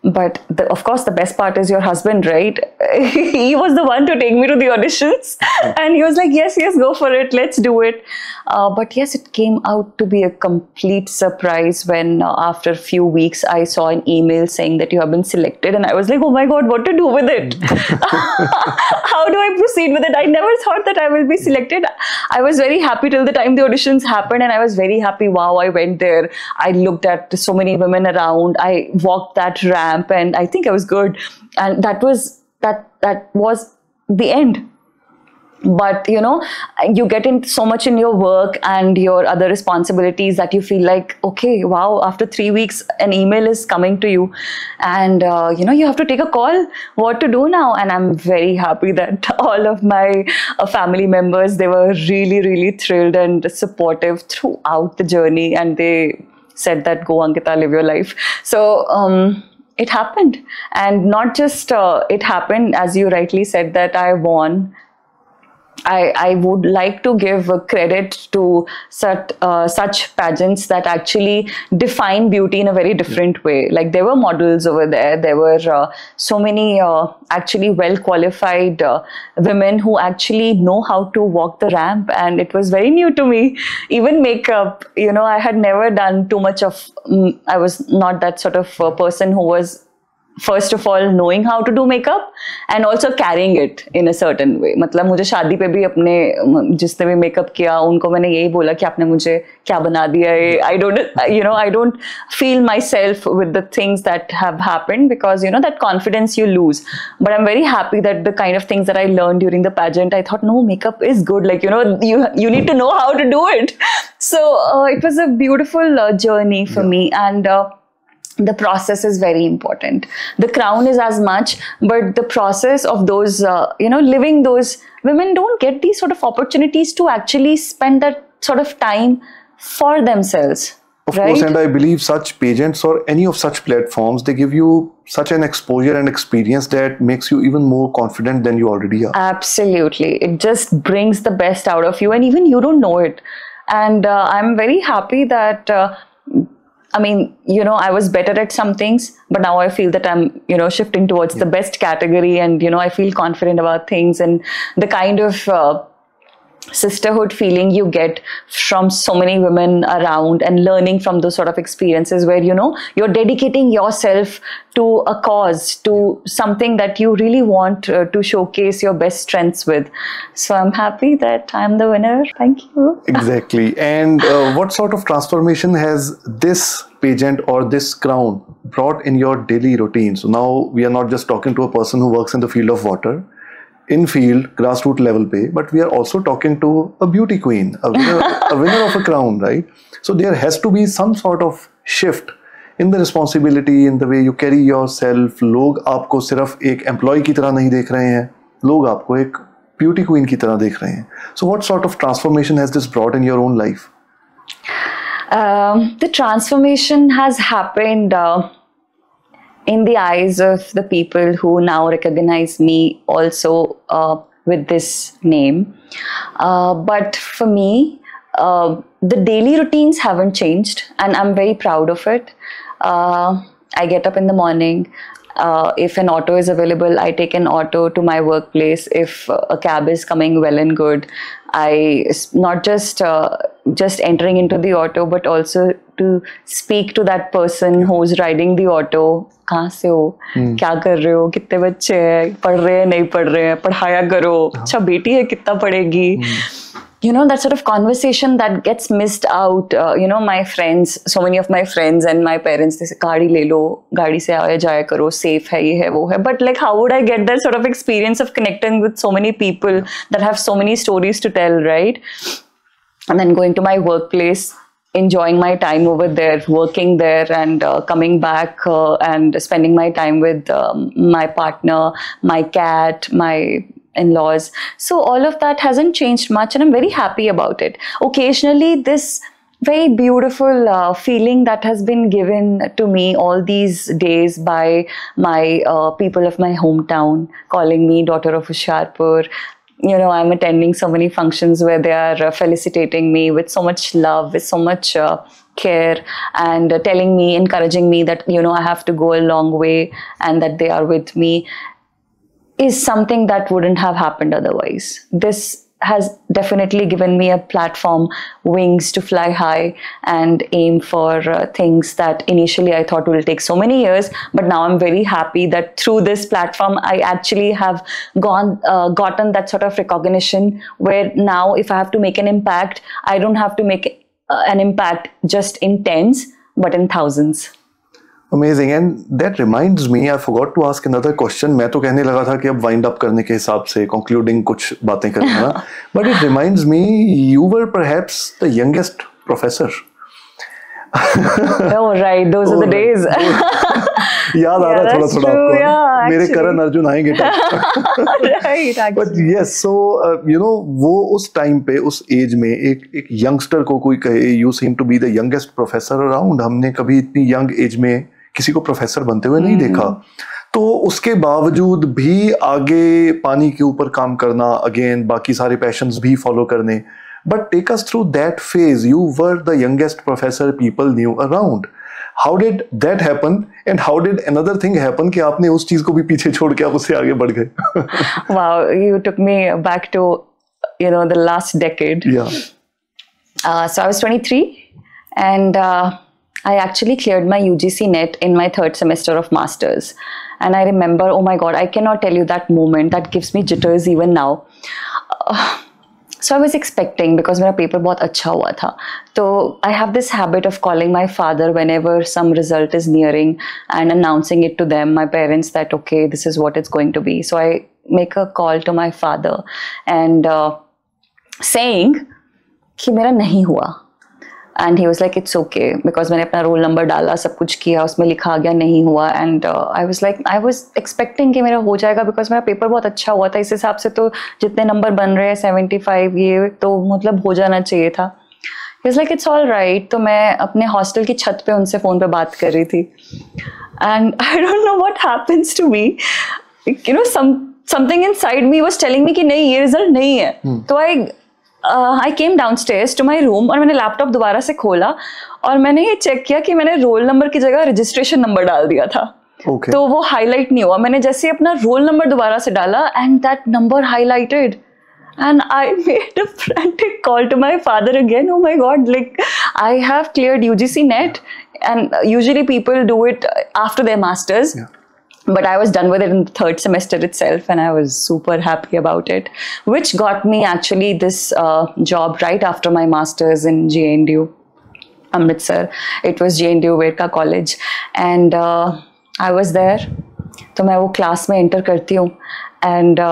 but of course, the best part is your husband, right? He was the one to take me to the auditions. And he was like, yes, go for it. Let's do it. But yes, it came out to be a complete surprise when after a few weeks, I saw an email saying that you have been selected. And I was like, oh my God, what to do with it? How do I proceed with it? I never thought that I will be selected. I was very happy till the time the auditions happened. And I was very happy. Wow, I went there. I looked at so many women around. I walked that ramp. And I think I was good, and that was the end. But you know, you get in so much in your work and your other responsibilities that you feel like, okay, wow, after 3 weeks an email is coming to you, and you know, you have to take a call, what to do now. And I'm very happy that all of my family members, they were really thrilled and supportive throughout the journey, and they said that, go Ankita, live your life. So it happened. And not just it happened, as you rightly said, that I won. I would like to give credit to such pageants that actually define beauty in a very different way. Like, there were models over there. There were so many actually well-qualified women who actually know how to walk the ramp. And it was very new to me. Even makeup, you know, I had never done too much of, I was not that sort of person who was, first of all, knowing how to do makeup and also carrying it in a certain way. मतलब मुझे शादी पे भी अपने जिसने भी makeup किया उनको मैंने यही बोला कि आपने मुझे क्या बना दिया है. I don't feel myself with the things that have happened, because you know, that confidence you lose. But I'm very happy that the kind of things that I learned during the pageant, I thought, no, makeup is good. Like, you know, you need to know how to do it. So it was a beautiful journey for me. And the process is very important. The crown is as much, but the process of those, living those, women don't get these sort of opportunities to actually spend that sort of time for themselves. Of course, and I believe such pageants or any of such platforms, they give you such an exposure and experience that makes you even more confident than you already are. Absolutely. It just brings the best out of you, and even you don't know it. And I'm very happy that I was better at some things, but now I feel that I'm, shifting towards the best category, and, I feel confident about things, and the kind of sisterhood feeling you get from so many women around, and learning from those sort of experiences where, you're dedicating yourself to a cause, to something that you really want to showcase your best strengths with. So I'm happy that I'm the winner. Thank you. Exactly. And what sort of transformation has this pageant or this crown brought in your daily routine? So now we are not just talking to a person who works in the field of water, in field, grassroots level pay, but we are also talking to a beauty queen, a winner of a crown, right? So there has to be some sort of shift in the responsibility, in the way you carry yourself. लोग आपको सिर्फ एक employee की तरह नहीं देख रहे हैं, लोग आपको एक beauty queen की तरह देख रहे हैं. So what sort of transformation has this brought in your own life? The transformation has happened in the eyes of the people who now recognize me also with this name. But for me, the daily routines haven't changed, and I'm very proud of it. I get up in the morning. If an auto is available, I take an auto to my workplace. If a cab is coming, well and good. I not just entering into the auto, but also to speak to that person who's riding the auto. कहाँ से हो, क्या कर रहे हो, कितने बच्चे हैं, पढ़ रहे हैं, नहीं पढ़ रहे हैं, पढ़ाया करो, अच्छा बेटी है, कितना पढ़ेगी. That sort of conversation that gets missed out. My friends, so many of my friends and my parents, they say, गाड़ी ले लो, गाड़ी से आया जाया करो, safe है, ये है, वो है. But like, how would I get that sort of experience of connecting with so many people that have so many stories to tell, right? And then going to my workplace, enjoying my time over there, working there, and coming back and spending my time with my partner, my cat, my in-laws. So all of that hasn't changed much, and I'm very happy about it. Occasionally, this very beautiful feeling that has been given to me all these days by my people of my hometown, calling me daughter of Hoshiarpur. You know, I'm attending so many functions where they are felicitating me with so much love, with so much care, and telling me, encouraging me that, you know, I have to go a long way and that they are with me, is something that wouldn't have happened otherwise. This has definitely given me a platform, wings to fly high and aim for things that initially I thought will take so many years. But now I'm very happy that through this platform, I actually have gotten that sort of recognition where now if I have to make an impact, I don't have to make an impact just in tens, but in thousands. Amazing. And that reminds me, I forgot to ask another question. मैं तो कहने लगा था कि अब wind up करने के हिसाब से concluding कुछ बातें करना. But it reminds me, you were perhaps the youngest professor. Oh right, those are the days. याद आ रहा थोड़ा थोड़ा आपको. Yeah, मेरे करण अर्जुन आएंगे. Right, actually. But yes, so you know, वो उस टाइम पे उस एज में एक यंगस्टर को कोई कहे you seem to be the youngest professor around. हमने कभी इतनी यंग एज में किसी को प्रोफेसर बनते हुए नहीं देखा. तो उसके बावजूद भी आगे पानी के ऊपर काम करना, अगेन बाकी सारे पैशंस भी फॉलो करने. But take us through that phase. You were the youngest professor people knew around. How did that happen and how did another thing happen कि आपने उस चीज को भी पीछे छोड़ के आप उससे आगे बढ़ गए? Wow, you took me back to, you know, the last decade. Yeah. So I was 23 and I actually cleared my UGC NET in my 3rd semester of Masters. And I remember, oh my God, I cannot tell you that moment. That gives me jitters even now. So I was expecting, because my paper बहुत अच्छा हुआ था. So I have this habit of calling my father whenever some result is nearing and announcing it to them, my parents, that okay, this is what it's going to be. So I make a call to my father and saying कि मेरा नहीं हुआ. And he was like, it's okay, because मैंने अपना roll number डाला, सब कुछ किया, उसमें लिखा गया नहीं हुआ. And I was like, I was expecting कि मेरा हो जाएगा, because मेरा पेपर बहुत अच्छा हुआ था. इस हिसाब से तो जितने नंबर बन रहे हैं 75, ये तो मतलब हो जाना चाहिए था. He was like, it's all right. तो मैं अपने हॉस्टल की छत पे उनसे फ़ोन पे बात कर रही थी. And I don't know what happens to me. You know, something inside me was telling me कि नहीं, ये रिजल्ट नहीं है. तो I came downstairs to my room और मैंने लैपटॉप दोबारा से खोला और मैंने ये चेक किया कि मैंने रोल नंबर की जगह रजिस्ट्रेशन नंबर डाल दिया था. Okay. तो वो हाईलाइट नहीं हुआ. मैंने जैसे अपना रोल नंबर दोबारा से डाला and that number highlighted. And I made a frantic call to my father again. Oh my God, like I have cleared UGC NET, and usually people do it after their masters. Yeah. But I was done with it in the 3rd semester itself, and I was super happy about it, which got me actually this job right after my masters in JNDU, Amritsar. It was JNDU Vedka College, and I was there. तो मैं वो class में enter करती हूँ, and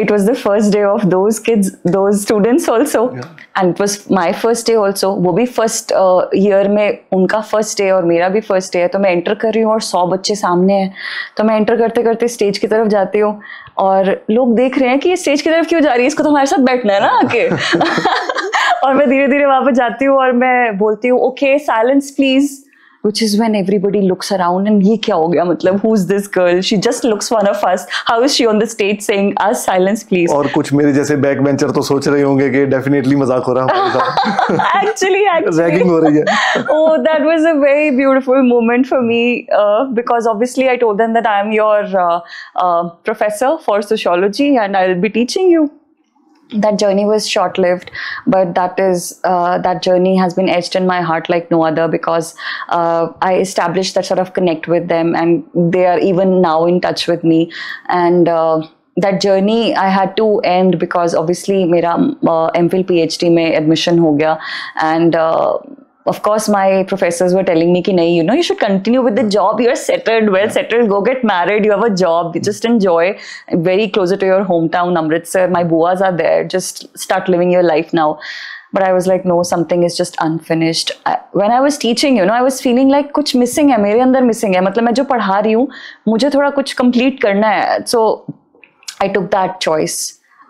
it was the first day of those kids, those students also. Yeah. And it was my first day also. वो भी first year में उनका first day और मेरा भी first day है. तो मैं enter कर रही हूँ और 100 बच्चे सामने हैं. तो मैं enter करते करते stage की तरफ जाती हूँ और लोग देख रहे हैं कि ये stage की तरफ क्यों जा रही है, इसको तो हमारे साथ बैठना है ना आके. और मैं धीरे धीरे वहाँ पे जाती हूँ और मैं बोलती हूँ okay, silence please. Which is when everybody looks around and ये क्या हो गया, मतलब who's this girl? She just looks one of us. How is she on the stage saying us silence please? और कुछ मेरे जैसे बैक बेंचर तो सोच रहे होंगे कि डेफिनेटली मजाक हो रहा है. Actually, रैगिंग हो रही है. Oh, that was a very beautiful moment for me because obviously I told them that I am your professor for sociology and I will be teaching you. That journey was short-lived, but that journey has been etched in my heart like no other, because I established that sort of connect with them, and they are even now in touch with me. And that journey I had to end because obviously मेरा MPhil PhD में admission हो गया, and of course my professors were telling me कि नहीं, you know, you should continue with the job, you're settled, well settled, go get married, you have a job, just enjoy, very closer to your hometown Amritsar, my buas are there, just start living your life now. but I was like, no, something is just unfinished. When I was teaching, you know, I was feeling like कुछ missing है, मेरे अंदर missing है. मतलब मैं जो पढ़ा रही हूँ, मुझे थोड़ा कुछ complete करना है. So I took that choice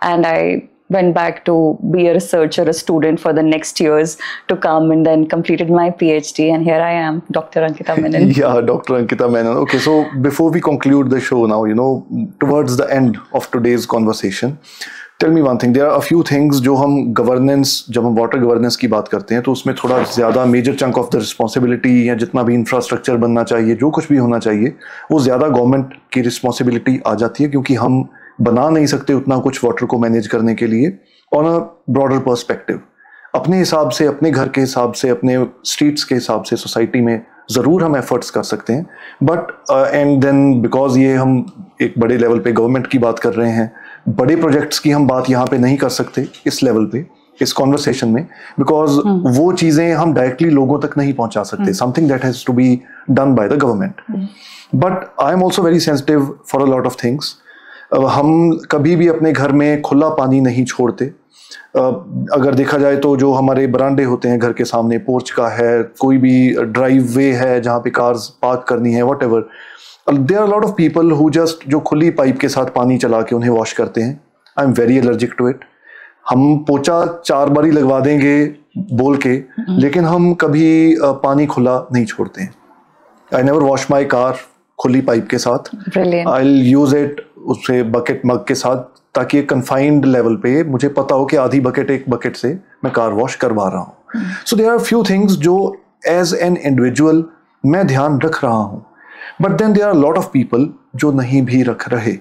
and I went back to be a researcher, a student for the next years to come, and then completed my PhD, and here I am, Dr. Ankita Menon. Yeah, Dr. Ankita Menon. Okay, so before we conclude the show now, you know, towards the end of today's conversation, tell me one thing. There are a few things जो हम governance, जब हम water governance की बात करते हैं तो उसमें थोड़ा ज़्यादा major chunk of the responsibility या जितना भी infrastructure बनना चाहिए, जो कुछ भी होना चाहिए, वो ज़्यादा government की responsibility आ जाती है, क्योंकि हम बना नहीं सकते उतना कुछ वाटर को मैनेज करने के लिए ऑन अ ब्रॉडर पर्सपेक्टिव. अपने हिसाब से, अपने घर के हिसाब से, अपने स्ट्रीट्स के हिसाब से सोसाइटी में ज़रूर हम एफर्ट्स कर सकते हैं, बट एंड देन बिकॉज ये हम एक बड़े लेवल पे गवर्नमेंट की बात कर रहे हैं, बड़े प्रोजेक्ट्स की हम बात यहाँ पे नहीं कर सकते इस लेवल पे, इस कॉन्वर्सेशन में, बिकॉज वो चीज़ें हम डायरेक्टली लोगों तक नहीं पहुँचा सकते. Something that has to be done by the government. But I am also very sensitive for a lot of things. हम कभी भी अपने घर में खुला पानी नहीं छोड़ते. अगर देखा जाए तो जो हमारे बरांडे होते हैं घर के सामने, पोर्च का है, कोई भी ड्राइव वे है जहाँ पे कार्स पार्क करनी है, whatever, there are lot of people who just जो खुली पाइप के साथ पानी चला के उन्हें वॉश करते हैं. I am very allergic to it. हम पोछा 4 बारी लगवा देंगे बोल के, लेकिन हम कभी पानी खुला नहीं छोड़ते हैं. I never wash my car खुली पाइप के साथ. आई विल यूज इट उससे बकेट मग के साथ, ताकि एक कन्फाइंड लेवल पे मुझे पता हो कि आधी बकेट एक बकेट से मैं कार वॉश करवा रहा हूँ. So there are few things जो एज एन इंडिविजुअल मैं ध्यान रख रहा हूँ, but then there are lot of people जो नहीं भी रख रहे.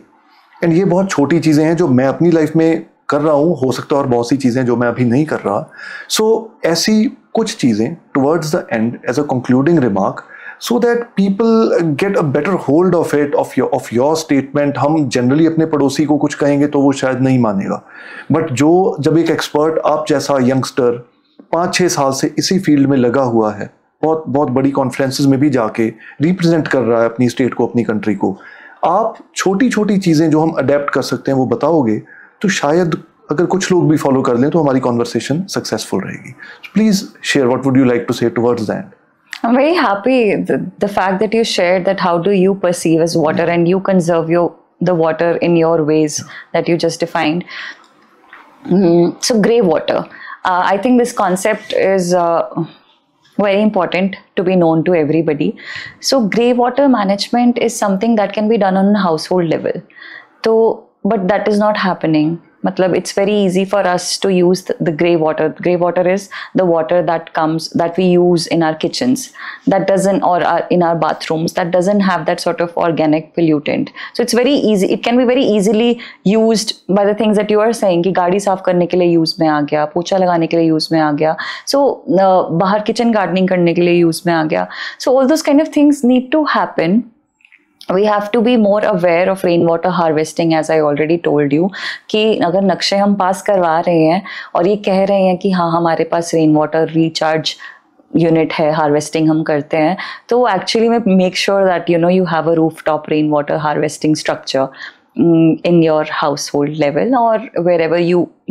एंड ये बहुत छोटी चीज़ें हैं जो मैं अपनी लाइफ में कर रहा हूँ, हो सकता है और बहुत सी चीज़ें जो मैं अभी नहीं कर रहा. सो ऐसी कुछ चीज़ें towards the end as a concluding remark, so that people get a better hold of it, of your statement. हम जनरली अपने पड़ोसी को कुछ कहेंगे तो वो शायद नहीं मानेगा, बट जो जब एक एक्सपर्ट आप जैसा यंगस्टर 5-6 साल से इसी फील्ड में लगा हुआ है, बहुत बहुत बड़ी कॉन्फ्रेंसेस में भी जाके रिप्रेजेंट कर रहा है अपनी स्टेट को, अपनी कंट्री को, आप छोटी छोटी चीज़ें जो हम अडेप्ट कर सकते हैं वो बताओगे, तो शायद अगर कुछ लोग भी फॉलो कर लें तो हमारी कॉन्वर्सेशन सक्सेसफुल रहेगी. Please share, what would you like to say towards the end. I'm very happy the fact that you shared that how do you perceive as water, and you conserve the water in your ways that you just defined. So grey water, I think this concept is very important to be known to everybody. So grey water management is something that can be done on a household level. But that is not happening. Matlab, it's very easy for us to use the grey water. Grey water is the water that we use in our kitchens, that doesn't, or in our bathrooms, that doesn't have that sort of organic pollutant. So it's very easy. It can be very easily used by the things that you are saying कि गाड़ी साफ करने के लिए use में आ गया, पोछा लगाने के लिए यूज में आ गया, so बाहर किचन गार्डनिंग करने के लिए यूज में आ गया. So all those kind of things need to happen. We have to be more aware of rainwater harvesting, as I already told you, कि अगर नक्शे हम पास करवा रहे हैं और ये कह रहे हैं कि हाँ हमारे पास रेन वाटर रिचार्ज यूनिट है, हार्वेस्टिंग हम करते हैं, तो एक्चुअली में make sure that you have a roof top rain water harvesting structure in your household level, or wherever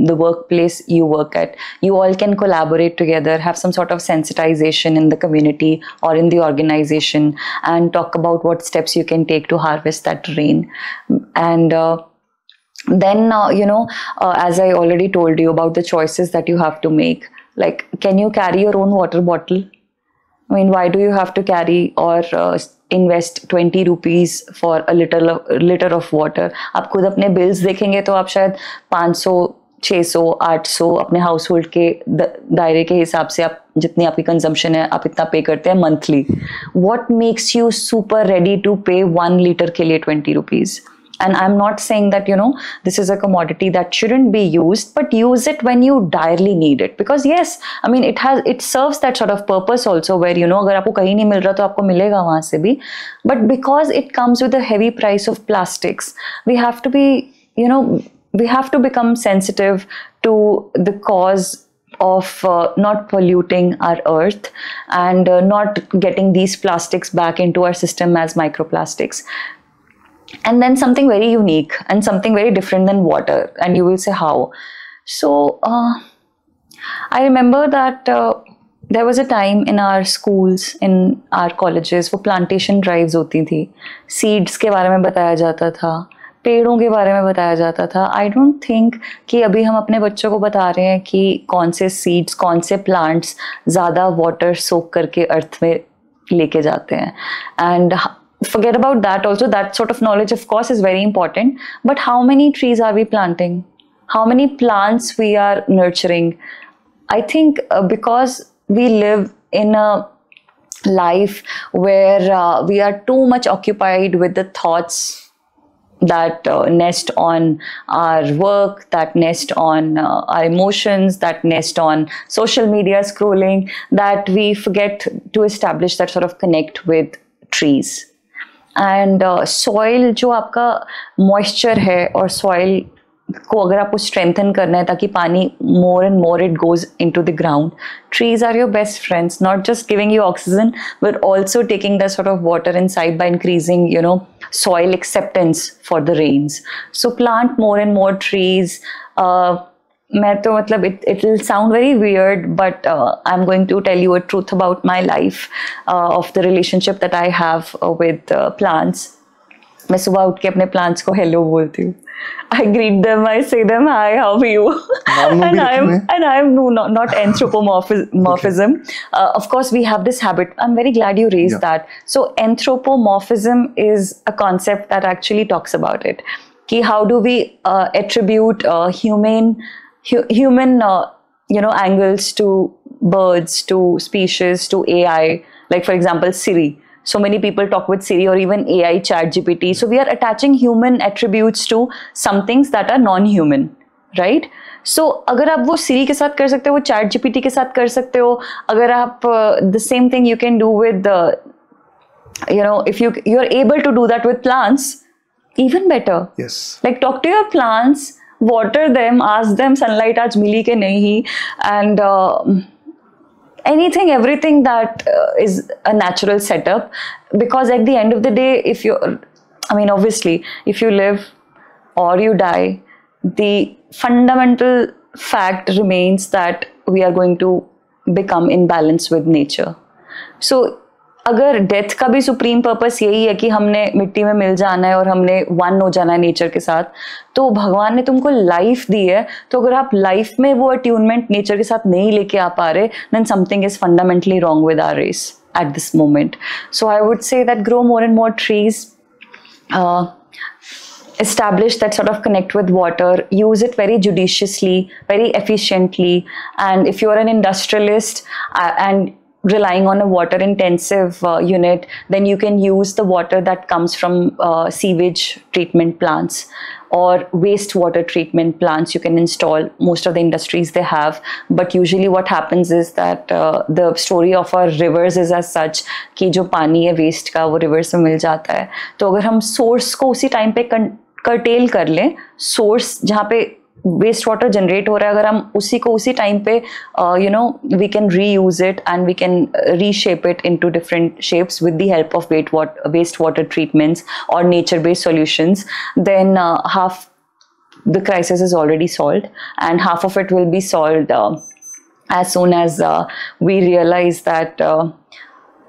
the workplace you work at. You all can collaborate together, have some sort of sensitization in the community or in the organization, and talk about what steps you can take to harvest that rain. And then as I already told you about the choices that you have to make, like, can you carry your own water bottle? I mean, why do you have to carry or invest 20 rupees for a liter of water? आप खुद अपने bills देखेंगे तो आप शायद 500, 600, 800 अपने house hold के दायरे के हिसाब से आप जितनी आपकी कंजम्पशन है आप इतना पे करते हैं monthly. What makes you super ready to pay 1 liter के लिए 20 rupees? And I'm not saying that, this is a commodity that shouldn't be used, but use it when you direly need it. Because yes, I mean, it serves that sort of purpose also where, अगर आपको कहीं नहीं मिल रहा तो आपको मिलेगा वहाँ से भी. But because it comes with a heavy price of plastics, we have to be, we have to become sensitive to the cause of not polluting our earth and not getting these plastics back into our system as microplastics. And then something very unique and something very different than water. And you will say, how? So I remember that there was a time in our schools, in our colleges, वो plantation drives होती थी. Seeds के बारे में बताया जाता था, पेड़ों के बारे में बताया जाता था. I don't think कि अभी हम अपने बच्चों को बता रहे हैं कि कौन से seeds, कौन से plants ज़्यादा water soak करके earth में लेके जाते हैं. And forget about that also, that sort of knowledge of course is very important, but how many trees are we planting? How many plants we are nurturing? I think because we live in a life where we are too much occupied with the thoughts that nest on our work, that nest on our emotions, that nest on social media scrolling, that we forget to establish that sort of connect with trees. And soil जो आपका moisture है और soil को अगर आपको strengthen करना है ताकि पानी more and more it goes into the ground, trees are your best friends, not just giving you oxygen but also taking the sort of water inside by increasing, you know, soil acceptance for the rains. So plant more and more trees. मैं तो मतलब it will sound very weird, but I'm going to tell you a truth about my life, of the relationship that I have with plants. मैं सुबह उठ के अपने plants को hello बोलती हूँ. I greet them, I say them, hi, how are you? and I'm not anthropomorphism. Of course, we have this habit. I'm very glad you raised that. So anthropomorphism is a concept that actually talks about it. Ki how do we attribute human angles to birds, to species, to AI, like for example Siri. So many people talk with Siri or even AI ChatGPT. So we are attaching human attributes to some things that are non-human, right? So अगर आप वो Siri के साथ कर सकते हो, वो ChatGPT के साथ कर सकते हो, अगर आप the same thing you can do with if you're able to do that with plants, even better. Yes. Like talk to your plants, water them, ask them sunlight आज मिली के नहीं, and anything, everything that is a natural setup, because at the end of the day, obviously, if you live or you die, the fundamental fact remains that we are going to become in balance with nature. So अगर death का भी supreme purpose यही है कि हमने मिट्टी में मिल जाना है और हमने वन हो जाना है नेचर के साथ, तो भगवान ने तुमको लाइफ दी है, तो अगर आप लाइफ में वो अट्यूनमेंट नेचर के साथ नहीं लेके आ पा रहे, then something is fundamentally wrong with our race at this moment. So I would say that grow more and more trees, establish that sort of connect with water, use it very judiciously, very efficiently, and if you are an industrialist and relying on a water intensive unit, then you can use the water that comes from sewage treatment plants or wastewater treatment plants you can install. Most of the industries they have, but usually what happens is that the story of our rivers is as such कि जो पानी है waste का वो rivers में मिल जाता है, तो अगर हम source को उसी time पे curtail कर लें, source जहाँ पे वेस्ट वाटर जनरेट हो रहा है, अगर हम उसी को उसी टाइम पे we can reuse it and we can reshape it into different shapes with the help of waste water treatments और nature based solutions, then half the crisis is already solved and half of it will be solved as soon as we realize that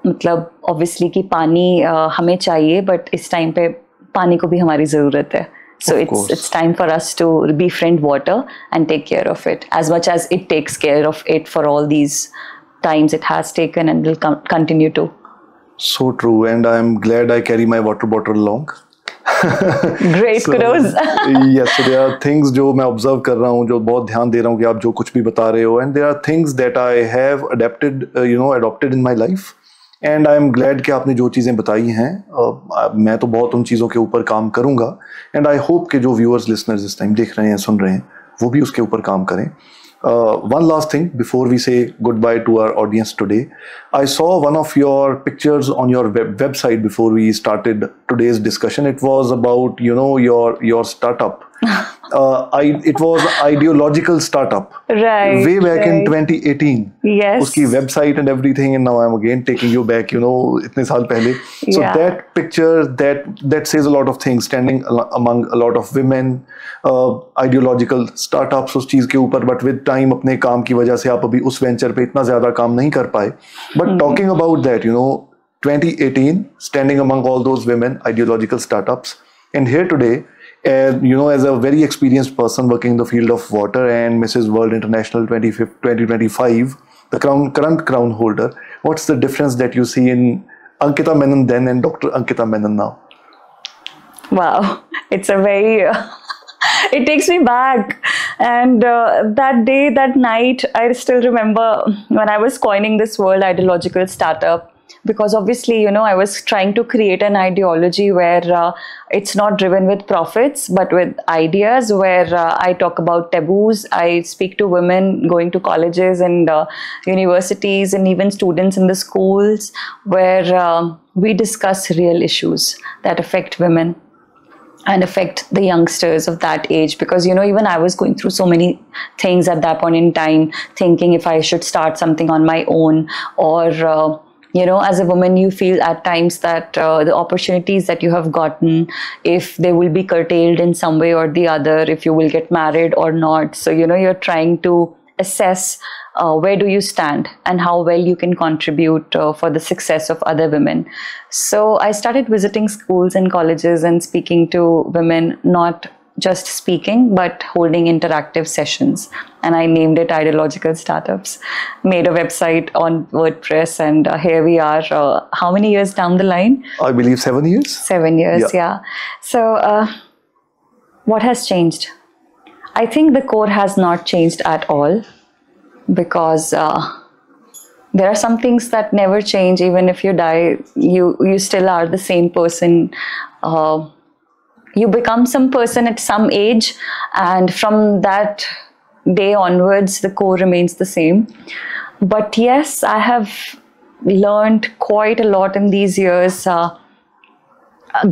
मतलब obviously कि पानी हमें चाहिए, but इस time पे पानी को भी हमारी ज़रूरत है. So it's time for us to befriend water and take care of it as much as it takes care of it for all these times it has taken and will continue to. So true, and I'm glad I carry my water bottle along. Great, kudos. Yes, so there are things जो मैं observe कर रहा हूँ, जो बहुत ध्यान दे रहा हूँ कि आप जो कुछ भी बता रहे हो, and there are things that I have adopted in my life. And I am glad कि आपने जो चीज़ें बताई हैं, मैं तो बहुत उन चीज़ों के ऊपर काम करूँगा, एंड आई होप कि जो व्यूअर्स लिसनर्स इस टाइम देख रहे हैं, सुन रहे हैं, वो भी उसके ऊपर काम करें. One last thing before we say goodbye to our audience today. I saw one of your pictures on your website before we started today's discussion. It was about your startup. It was an ideological startup Right. way back in right. 2018. Yes. Uski website and everything, and now I'm again taking you back, itne saal pehle. So Yeah. that picture, that says a lot of things, standing among a lot of women, ideological startups उस चीज के ऊपर, but with time अपने काम की वजह से आप अभी उस venture पे इतना ज्यादा काम नहीं कर पाए. But talking about that, 2018, standing among all those women, ideological startups, and here today, as a very experienced person working in the field of water and Mrs. World International 2025, the current crown holder, what's the difference that you see in Ankita Menon then and Dr. Ankita Menon now? Wow, it's a very it takes me back. And that day, that night, I still remember when I was coining this world ideological startup, because obviously, I was trying to create an ideology where it's not driven with profits, but with ideas, where I talk about taboos. I speak to women going to colleges and universities and even students in the schools, where we discuss real issues that affect women and affect the youngsters of that age. Because, even I was going through so many things at that point in time, thinking if I should start something on my own, or, as a woman, you feel at times that the opportunities that you have gotten, if they will be curtailed in some way or the other, if you will get married or not. So, you're trying to assess where do you stand and how well you can contribute for the success of other women. So I started visiting schools and colleges and speaking to women, not just speaking, but holding interactive sessions. And I named it Ideological Startups, made a website on WordPress, and here we are. How many years down the line? I believe 7 years. 7 years, yeah. So what has changed? I think the core has not changed at all, because there are some things that never change. Even if you die, you still are the same person. You become some person at some age, and from that day onwards, the core remains the same. But yes, I have learned quite a lot in these years,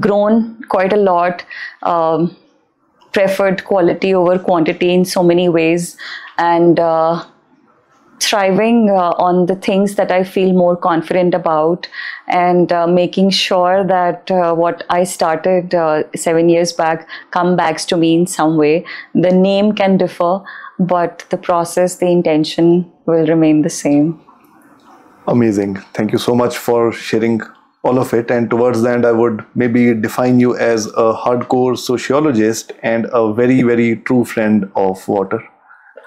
grown quite a lot, preferred quality over quantity in so many ways, and thriving on the things that I feel more confident about, and making sure that what I started 7 years back comes back to me in some way. The name can differ, but the process, the intention will remain the same. Amazing. Thank you so much for sharing all of it. And towards the end, I would maybe define you as a hardcore sociologist and a very, very true friend of water.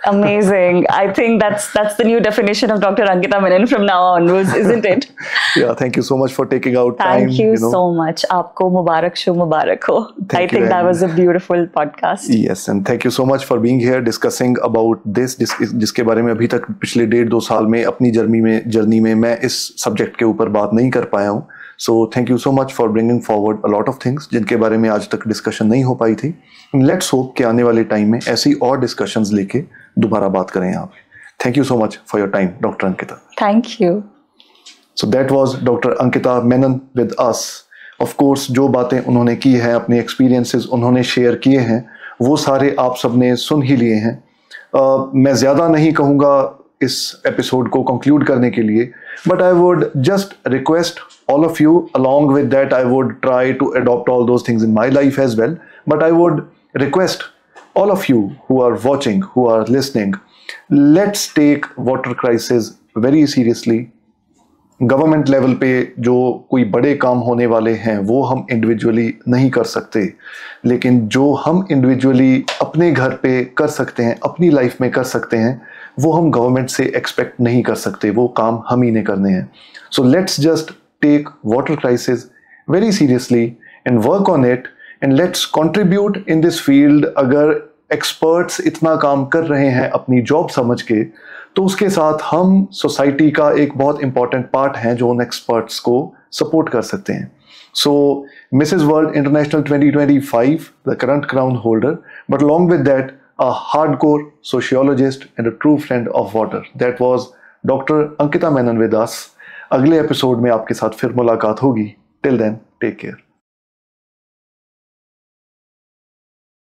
Amazing. I think that's the new definition of Dr. Ankita Menon from now onwards, isn't it? Yeah, thank you so much for taking out time. Thank you so much. Aapko Mubarak Sho Mubarak ho. I think that was a beautiful podcast. Yes, and thank you so much for being here discussing about this, जिसके बारे में अभी तक पिछले 1.5-2 साल में अपनी journey में मैं इस सब्जेक्ट के ऊपर बात नहीं कर पाया हूँ. So thank you so much for bringing forward a lot of things जिनके बारे में आज तक डिस्कशन नहीं हो पाई थी. Let's hope कि आने वाले टाइम में ऐसी और डिस्कशंस लेके दोबारा बात करें यहाँ पे. Thank you so much for your time, Dr. Ankita. Thank you. So that was Dr. Ankita Menon with us. Of course, जो बातें उन्होंने की हैं, अपने एक्सपीरियंसेस उन्होंने शेयर किए हैं, वो सारे आप सबने सुन ही लिए हैं. मैं ज़्यादा नहीं कहूँगा इस एपिसोड को कंक्लूड करने के लिए, but I would just request all of you, along with that I would try to adopt all those things in my life as well, but I would request all of you who are watching, who are listening, let's take water crisis very seriously. Government level पे जो कोई बड़े काम होने वाले हैं वो हम इंडिविजुअली नहीं कर सकते, लेकिन जो हम इंडिविजुअली अपने घर पे कर सकते हैं, अपनी लाइफ में कर सकते हैं, वो हम गवर्नमेंट से एक्सपेक्ट नहीं कर सकते. वो काम हम ही ने करने हैं. So let's just take water crisis very seriously and work on it, and let's contribute in this field. अगर एक्सपर्ट्स इतना काम कर रहे हैं अपनी जॉब समझ के, तो उसके साथ हम सोसाइटी का एक बहुत इंपॉर्टेंट पार्ट हैं जो उन एक्सपर्ट्स को सपोर्ट कर सकते हैं. So Mrs World International 2025, the current crown holder, but along with that a hardcore sociologist and a true friend of water. That was Dr. Ankita Menon with us. अगले episode में आपके साथ फिर मुलाकात होगी. Till then, take care.